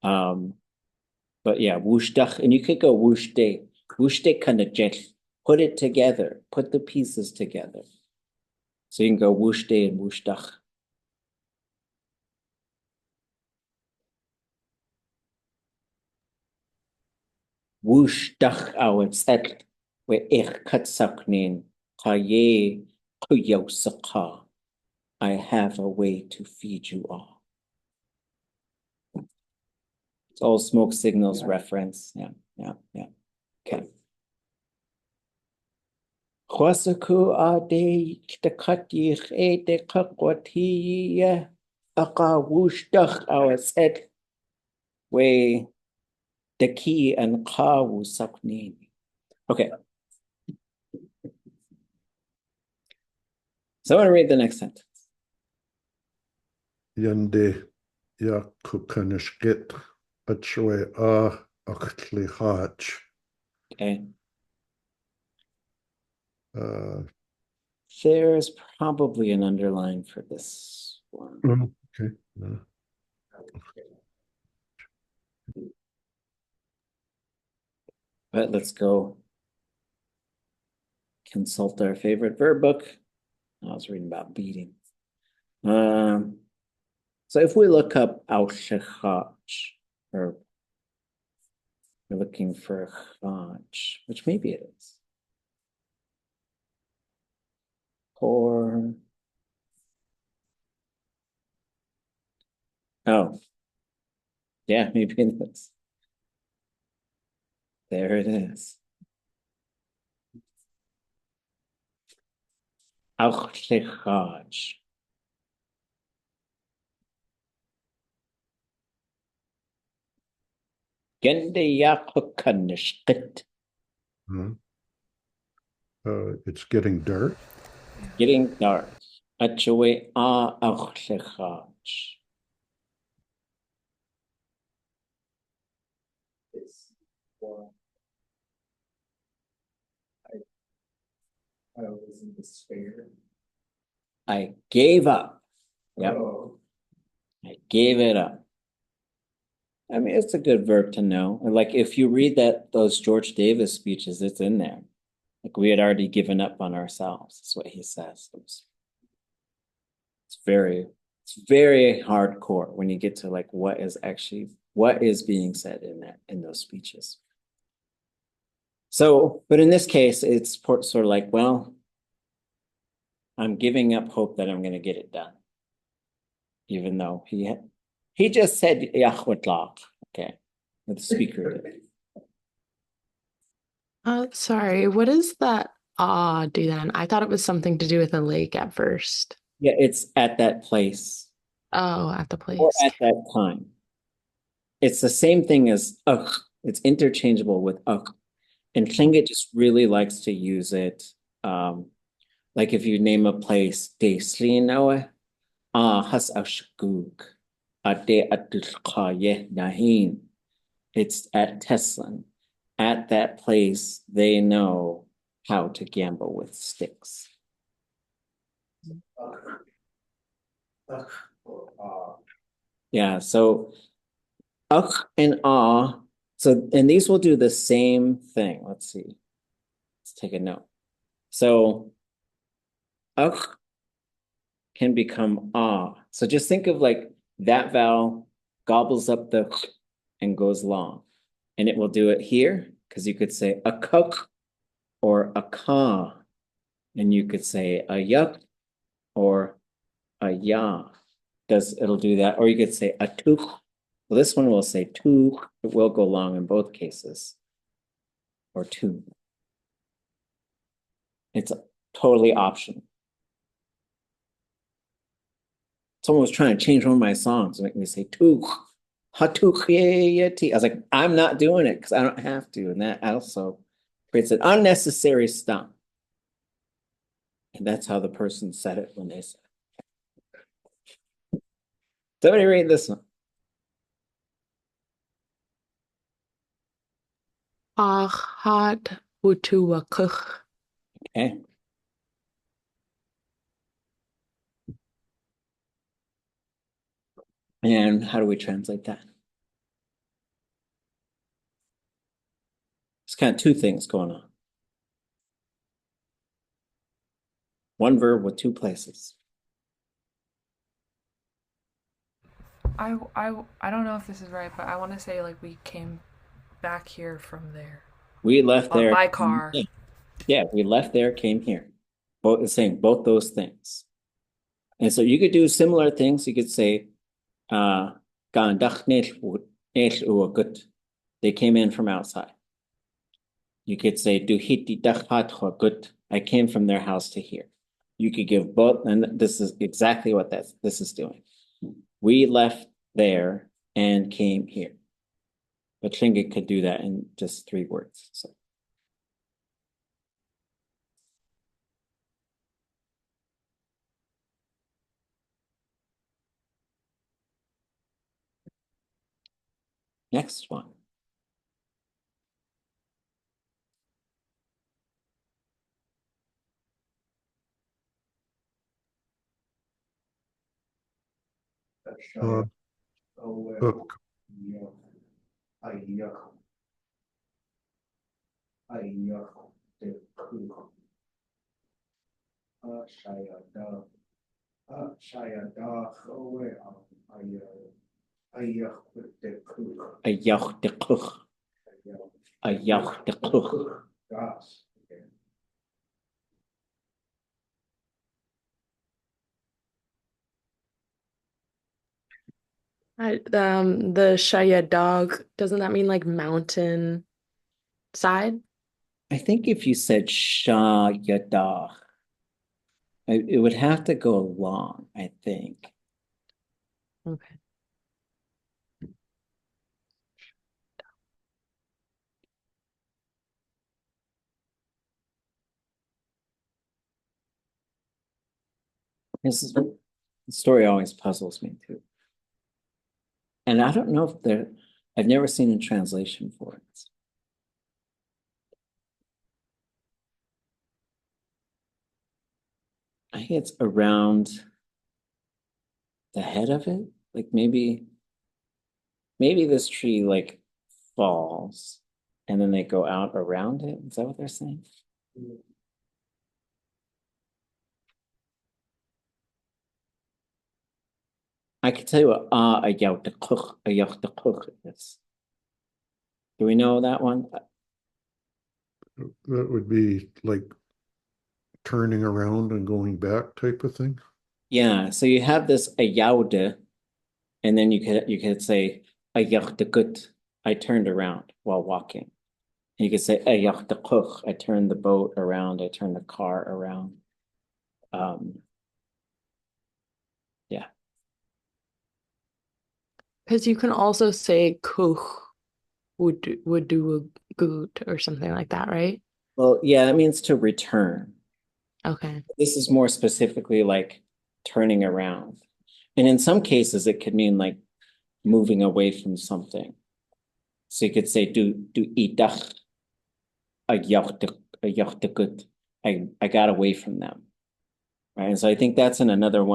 But yeah, wooch and you could go wooch kind of just put it together, put the pieces together. So you can go wooch and wooch. Wooch ʼaduwóosʼ we katsaknin kaye ʼaduwóosʼ. I have a way to feed you all. It's all smoke signals reference. Yeah. Okay. Ḳukahaa de ʼtakatich de ḳakwati ʼakaduwóosʼ ʼaduwóosʼ we deki and ʼaduwóosʼ. Okay. So I want to read the next sentence. Yande ya kukanishkit achwe ʼaduwóosʼ. Okay. There's There's probably an underline for this one. Okay. But let's go consult our favorite verb book. I was reading about beating. So if we look up alḳáa, or we're looking for ʼchach, which maybe it is. Or oh, yeah, maybe it is. There it is. Alḳáa. Gende ya ḳukanishkit. It's getting dark. Getting dark. Achwe alḳáa. I was in despair. I gave up. Yep. Oh. I gave it up. I mean, it's a good verb to know. And like if you read those George Davis speeches, it's in there. Like we had already given up on ourselves. That's what he says. It's very hardcore when you get to like what is being said in those speeches. So, but in this case, it's sort of like, well, I'm giving up hope that I'm going to get it done. Even though he just said Yahweh, okay, the speaker did. Sorry, what is that do then? I thought it was something to do with a lake at first. Yeah, it's at that place Oh, at the or place. at that time. It's the same thing as it's interchangeable with and Tlingit just really likes to use it. Like if you name a place, de slinawe, has ashgug, ade atulqaye nahin. It's at Teslan. At that place, they know how to gamble with sticks. Yeah, so and so and these will do the same thing. Let's see. Let's take a note. So can become So just think of like that vowel gobbles up the and goes long. And it will do it here because you could say a kuk or a ka. And you could say a yak or a ya. It'll do that. Or you could say a tuk. Well, this one will say tuk. It will go long in both cases. Or two. It's totally optional. Someone was trying to change one of my songs and make me say tuk. I was like, I'm not doing it because I don't have to. And that also creates an unnecessary stump. And that's how the person said it when they said it. Somebody read this one. ʼaduwóosʼ. Okay. And how do we translate that? There's kind of two things going on. One verb with two places. I don't know if this is right, but I want to say like we came back here from there. We left there. On my car. Yeah, we left there, came here. Both the same, both those things. And so you could do similar things. You could say, they came in from outside. You could say, I came from their house to here. You could give both, and this is exactly what this is doing. We left there and came here. But Lingi could do that in just 3 words. So. Next one. The shaya dog, doesn't that mean like mountain side? I think if you said Shah Yadah, it would have to go long, I think. Okay. The story always puzzles me too. And I don't know if I've never seen a translation for it. I think it's around the head of it. Like maybe this tree like falls and then they go out around it. Is that what they're saying? I can tell you what is. Do we know that one? That would be like turning around and going back type of thing. Yeah, so you have this ayaude, and then you could say ayautekut. I turned around while walking. You could say ʼaduwóosʼ, I turned the boat around, I turned the car around. Yeah. Because you can also say ḳukahaa would do a good or something like that, right? Well, yeah, that means to return. Okay. This is more specifically like turning around. And in some cases, it could mean like moving away from something. So you could say, do idach, I got away from them. Right. And so I think that's in another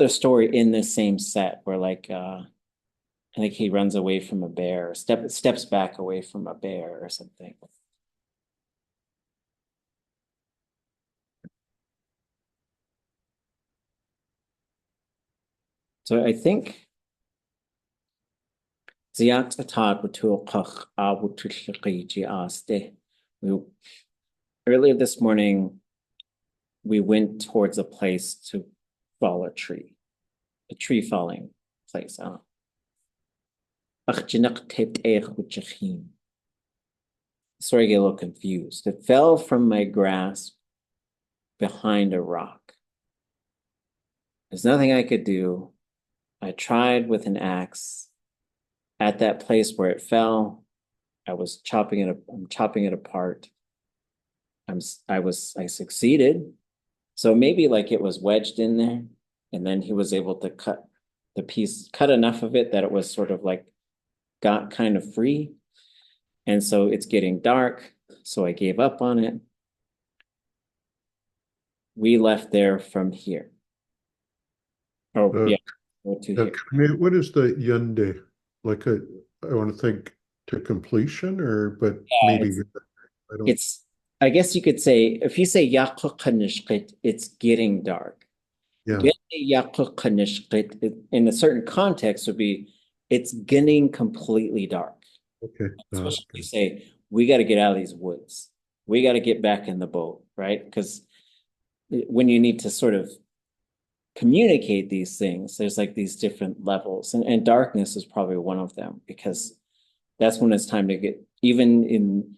story in this same set where like I think he runs away from a bear, or steps back away from a bear or something. So I think earlier this morning, we went towards a place to fall a tree falling place. Sorry, I get a little confused. It fell from my grasp behind a rock. There's nothing I could do. I tried with an axe at that place where it fell. I'm chopping it apart. I succeeded. So maybe like it was wedged in there, and then he was able to cut enough of it that it was sort of like got kind of free. And so it's getting dark, so I gave up on it. We left there from here. Oh, yeah. What is the yende? Like I want to think to completion, but yeah, maybe I don't. I guess you could say, if you say ʼaduwóosʼ, it's getting dark. Yeah. In a certain context would be, it's getting completely dark. Okay. Especially if you say, we got to get out of these woods. We got to get back in the boat, right? Because when you need to sort of communicate these things, there's like these different levels, and darkness is probably one of them, because that's when it's time to get, even in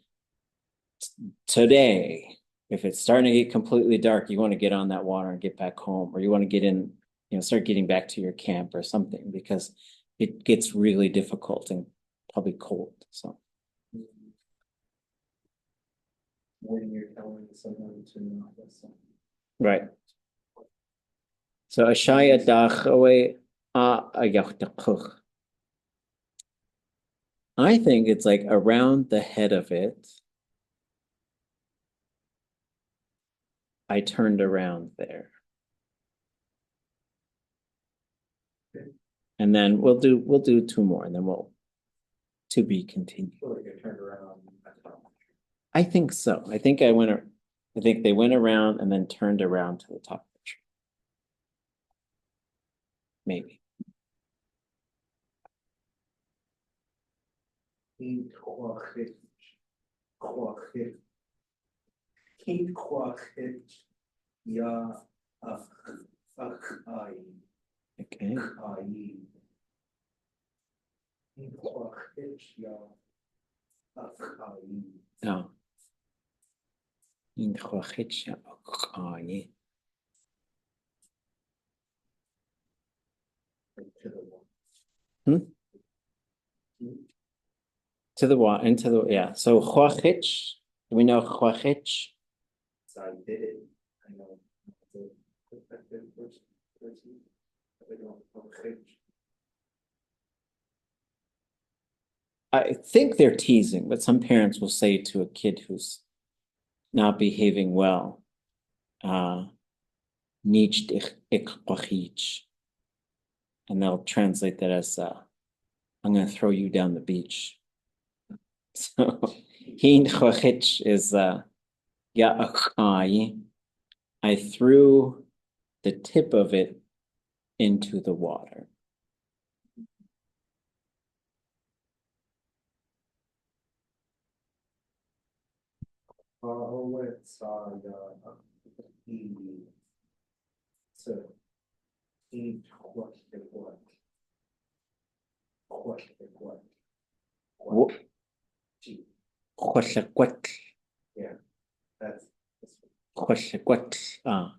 today, if it's starting to get completely dark, you want to get on that water and get back home, or you want to get in, start getting back to your camp or something, because it gets really difficult and probably cold. So when you're telling someone to not listen. Right. So ashaya dachawe a'ayachtakuch. I think it's like around the head of it. I turned around there. Okay. And then we'll do two more, and then we'll to be continued. I feel like I turned around at the top. I think so. I think they went around and then turned around to the top of the tree. Maybe. Okay. No. Hmm? To the what? Into the, yeah. So ʼchwachich, do we know ʼchwachich? So I did it. I know. I think they're teasing, but some parents will say to a kid who's not behaving well, nicht ich ʼchwachich. And they'll translate that as, I'm going to throw you down the beach. So, hin ʼchwachich is, ya'achai. I threw the tip of it into the water. ʻquatlaquatl. Yeah, that's ʻquatlaquatl.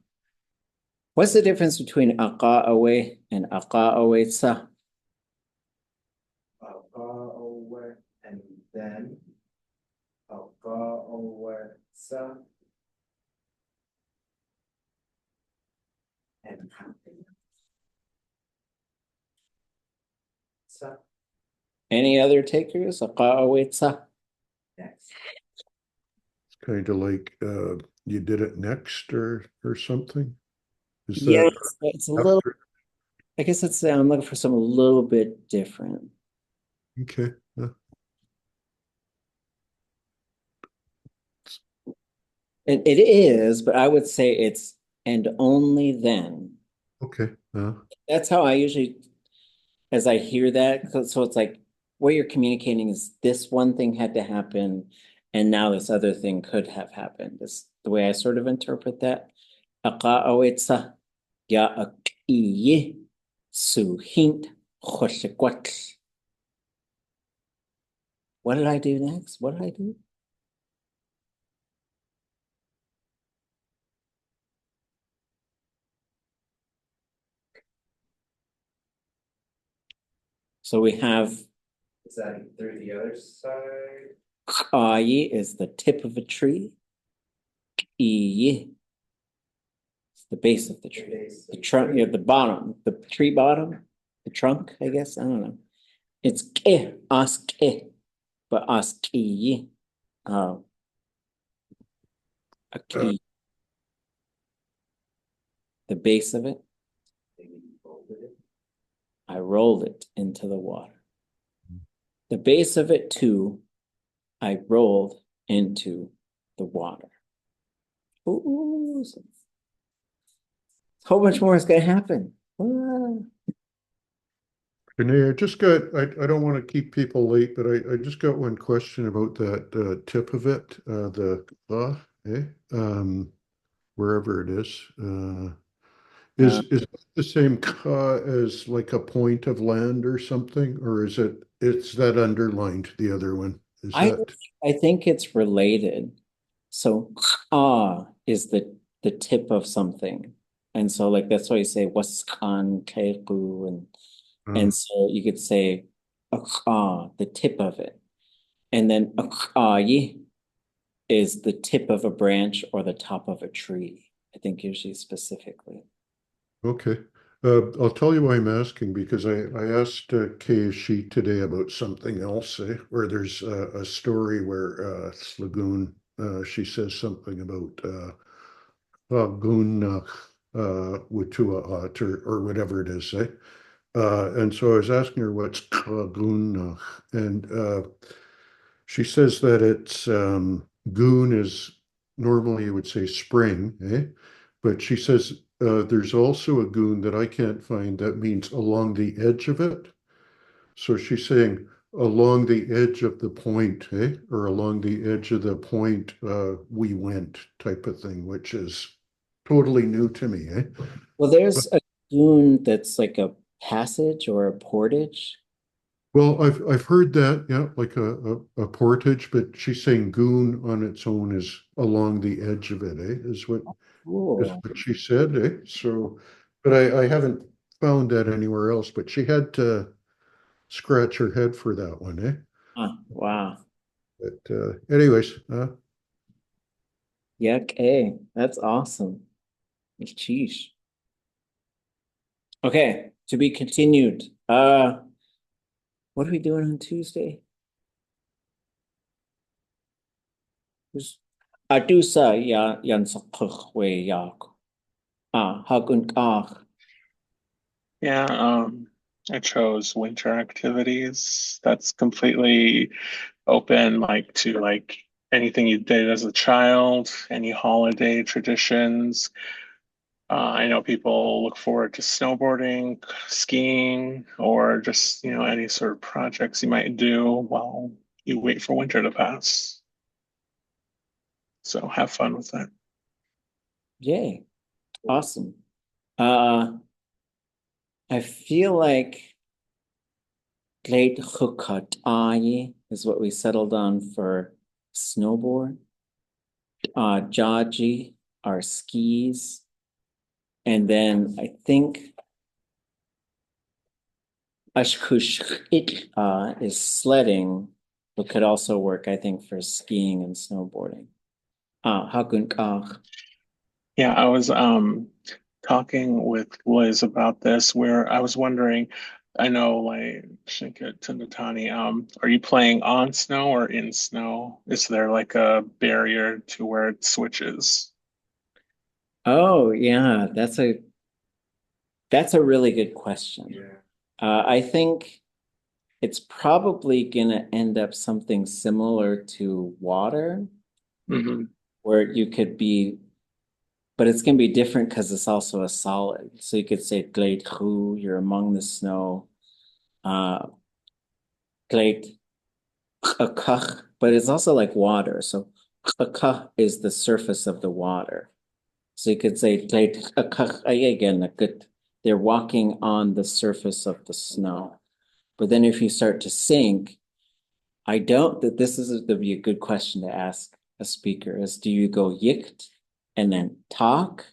What's the difference between ʻaqa'awe and ʻaqa'awetsa? alƙá'awe, and then alƙá'awetsa, and sa Any other takers? ʻaqa'awetsa. next. It's kind of like you did it next or something. Is Yes, that it's a little. after? I guess it's. I'm looking for something a little bit different. Okay. It is, but I would say it's and only then. Okay. That's how I usually, as I hear that, so it's like what you're communicating is this one thing had to happen, and now this other thing could have happened. Is the way I sort of interpret that. ʻaqa'awetsa ya'akiye suhint ʻquatlaquatl. What did I do next? What did I do? So we have Is that through the other side? ʻayi is the tip of a tree. Iyi is the base of the tree. The trunk, the bottom, the tree bottom, the trunk, I guess. I don't know. It's ke, aske, but aski. Aki. The base of it. I rolled it into the water. The base of it too, I rolled into the water. Ooh, so much more is going to happen. Renee, I just got, I don't want to keep people late, but I just got one question about that tip of it, wherever it is. Is it the same ka as like a point of land or something, or is it's that underlined, the other one? Is I that think it's related. So is the tip of something. And so like that's why you say waskan keku and so you could say the tip of it. And then is the tip of a branch or the top of a tree. I think usually specifically. okay? I'll tell you why I'm asking, because I asked Keishi today about something else, where there's a story where Slagoon, she says something about Gun Wutua or whatever it is, and so I was asking her what's Gun, and she says that it's Goon is normally you would say spring, but she says there's also a goon that I can't find that means along the edge of it. So she's saying along the edge of the point, or along the edge of the point we went type of thing, which is totally new to me, Well, there's a goon that's like a passage or a portage. Well, I've heard that, yeah, like a portage, but she's saying goon on its own is along the edge of it, is what she said, So, but I haven't found that anywhere else, but she had to scratch her head for that one, Wow. But anyways, Yuck, that's awesome. Sheesh. Okay, to be continued. What are we doing on Tuesday? Adusa ya yansakwe yak. Hagun. Yeah, I chose winter activities. That's completely open, like to like anything you did as a child, any holiday traditions. I know people look forward to snowboarding, skiing, or just, any sort of projects you might do while you wait for winter to pass. So have fun with that. Yay. Awesome. I feel like late Ḳukahaa is what we settled on for snowboard. Jaji are skis. And then I think ashkushit is sledding, but could also work, I think, for skiing and snowboarding. Ḥakunkah. Yeah, I was talking with Liz about this where I was wondering, I know like Shinka Tundatani, are you playing on snow or in snow? Is there like a barrier to where it switches? Oh, yeah, that's a really good question. Yeah. I think it's probably gonna end up something similar to water, Mm-hmm. where you could be, but it's gonna be different because it's also a solid. So you could say glade hu, you're among the snow. Glade ḳukahaa, but it's also like water. So ḳukahaa is the surface of the water. So you could say glade ḳukahaa again, a good, they're walking on the surface of the snow. But then if you start to sink, I don't, that this is to be a good question to ask a speaker is, do you go yikt and then talk?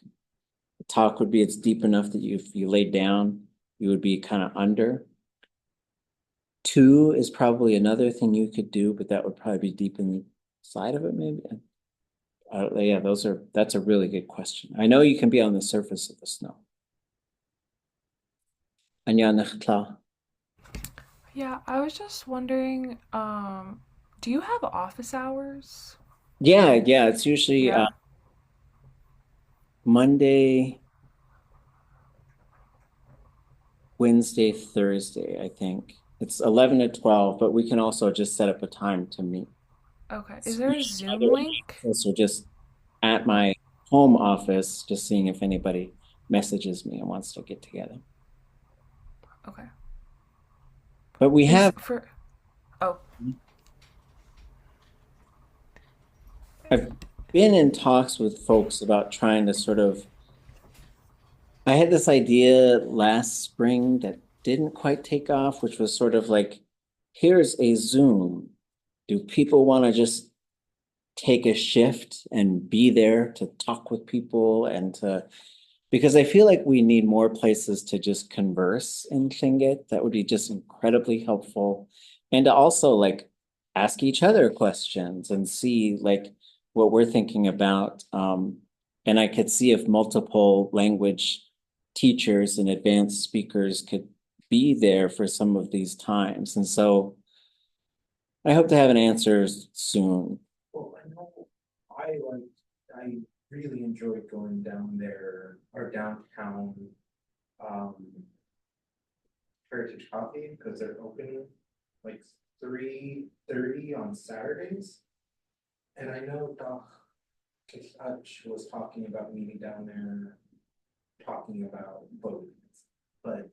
Talk would be, it's deep enough that if you lay down, you would be kind of under. Two is probably another thing you could do, but that would probably be deep inside of it, maybe. Yeah, that's a really good question. I know you can be on the surface of the snow. Anya Nachtla. Yeah, I was just wondering, do you have office hours? Yeah, it's usually Yeah. Monday, Wednesday, Thursday, I think. It's 11 to 12, but we can also just set up a time to meet. Okay. Is there a Zoom Other link? So just at my home office, just seeing if anybody messages me and wants to get together. Okay. But we have for oh. I've been in talks with folks about trying to sort of, I had this idea last spring that didn't quite take off, which was sort of like, here's a Zoom. Do people want to just take a shift and be there to talk with people and to, because I feel like we need more places to just converse in Tlingit. That would be just incredibly helpful. And to also like ask each other questions and see like what we're thinking about. And I could see if multiple language teachers and advanced speakers could be there for some of these times. And so I hope to have an answer soon. Well, I know I really enjoyed going down there or downtown Heritage Coffee because they're open like 3:30 on Saturdays. And I know Doc was talking about meeting down there, talking about boats, but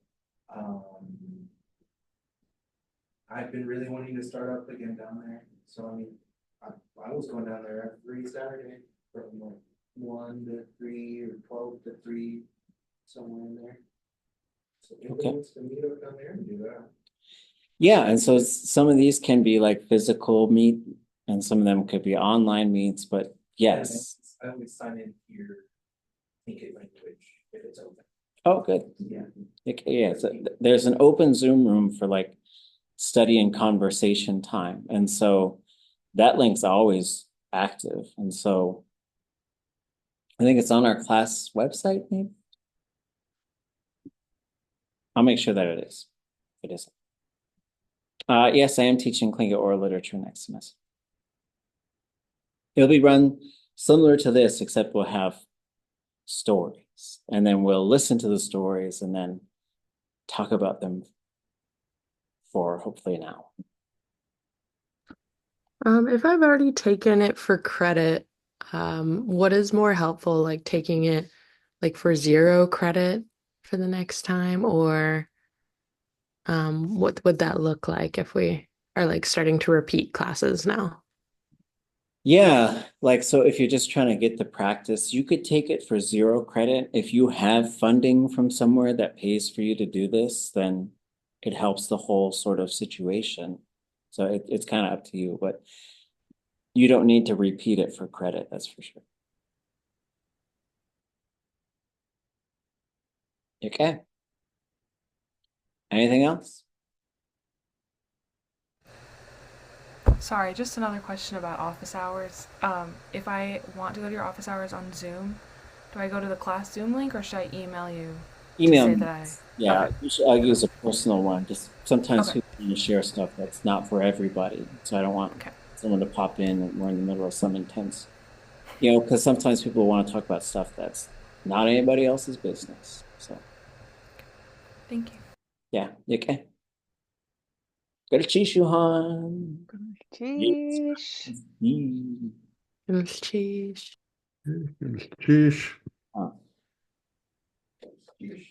I've been really wanting to start up again down there. So I mean, I was going down there every Saturday from like 1 to 3 or 12 to 3, somewhere in there. So anybody wants to meet up down there and do that. Yeah, and so some of these can be like physical meet, and some of them could be online meets, but yes. I always sign in here, think it language if it's open. Oh, good. Yeah. Yeah, so there's an open Zoom room for like study and conversation time. And so that link's always active. And so I think it's on our class website, maybe. I'll make sure that it is. If it isn't. Yes, I am teaching Tlingit oral literature next semester. It'll be run similar to this, except we'll have stories. And then we'll listen to the stories and then talk about them for hopefully an hour. If I've already taken it for credit, what is more helpful, like taking it like for 0 credit for the next time, or what would that look like if we are like starting to repeat classes now? Yeah, like so if you're just trying to get the practice, you could take it for 0 credit. If you have funding from somewhere that pays for you to do this, then it helps the whole sort of situation. So it's kind of up to you, but You don't need to repeat it for credit, that's for sure. Okay. Anything else? Sorry, just another question about office hours. If I want to go to your office hours on Zoom, do I go to the class Zoom link or should I email you? Email to say me. that Yeah, Okay. I'll use a personal one. Just sometimes Okay. people want to share stuff that's not for everybody. So I don't want Okay. someone to pop in and we're in the middle of some intense, because sometimes people want to talk about stuff that's not anybody else's business. So Thank you. yeah, okay. Shuhan. Jeez. Cheese. Cheers. Ah. Cheers.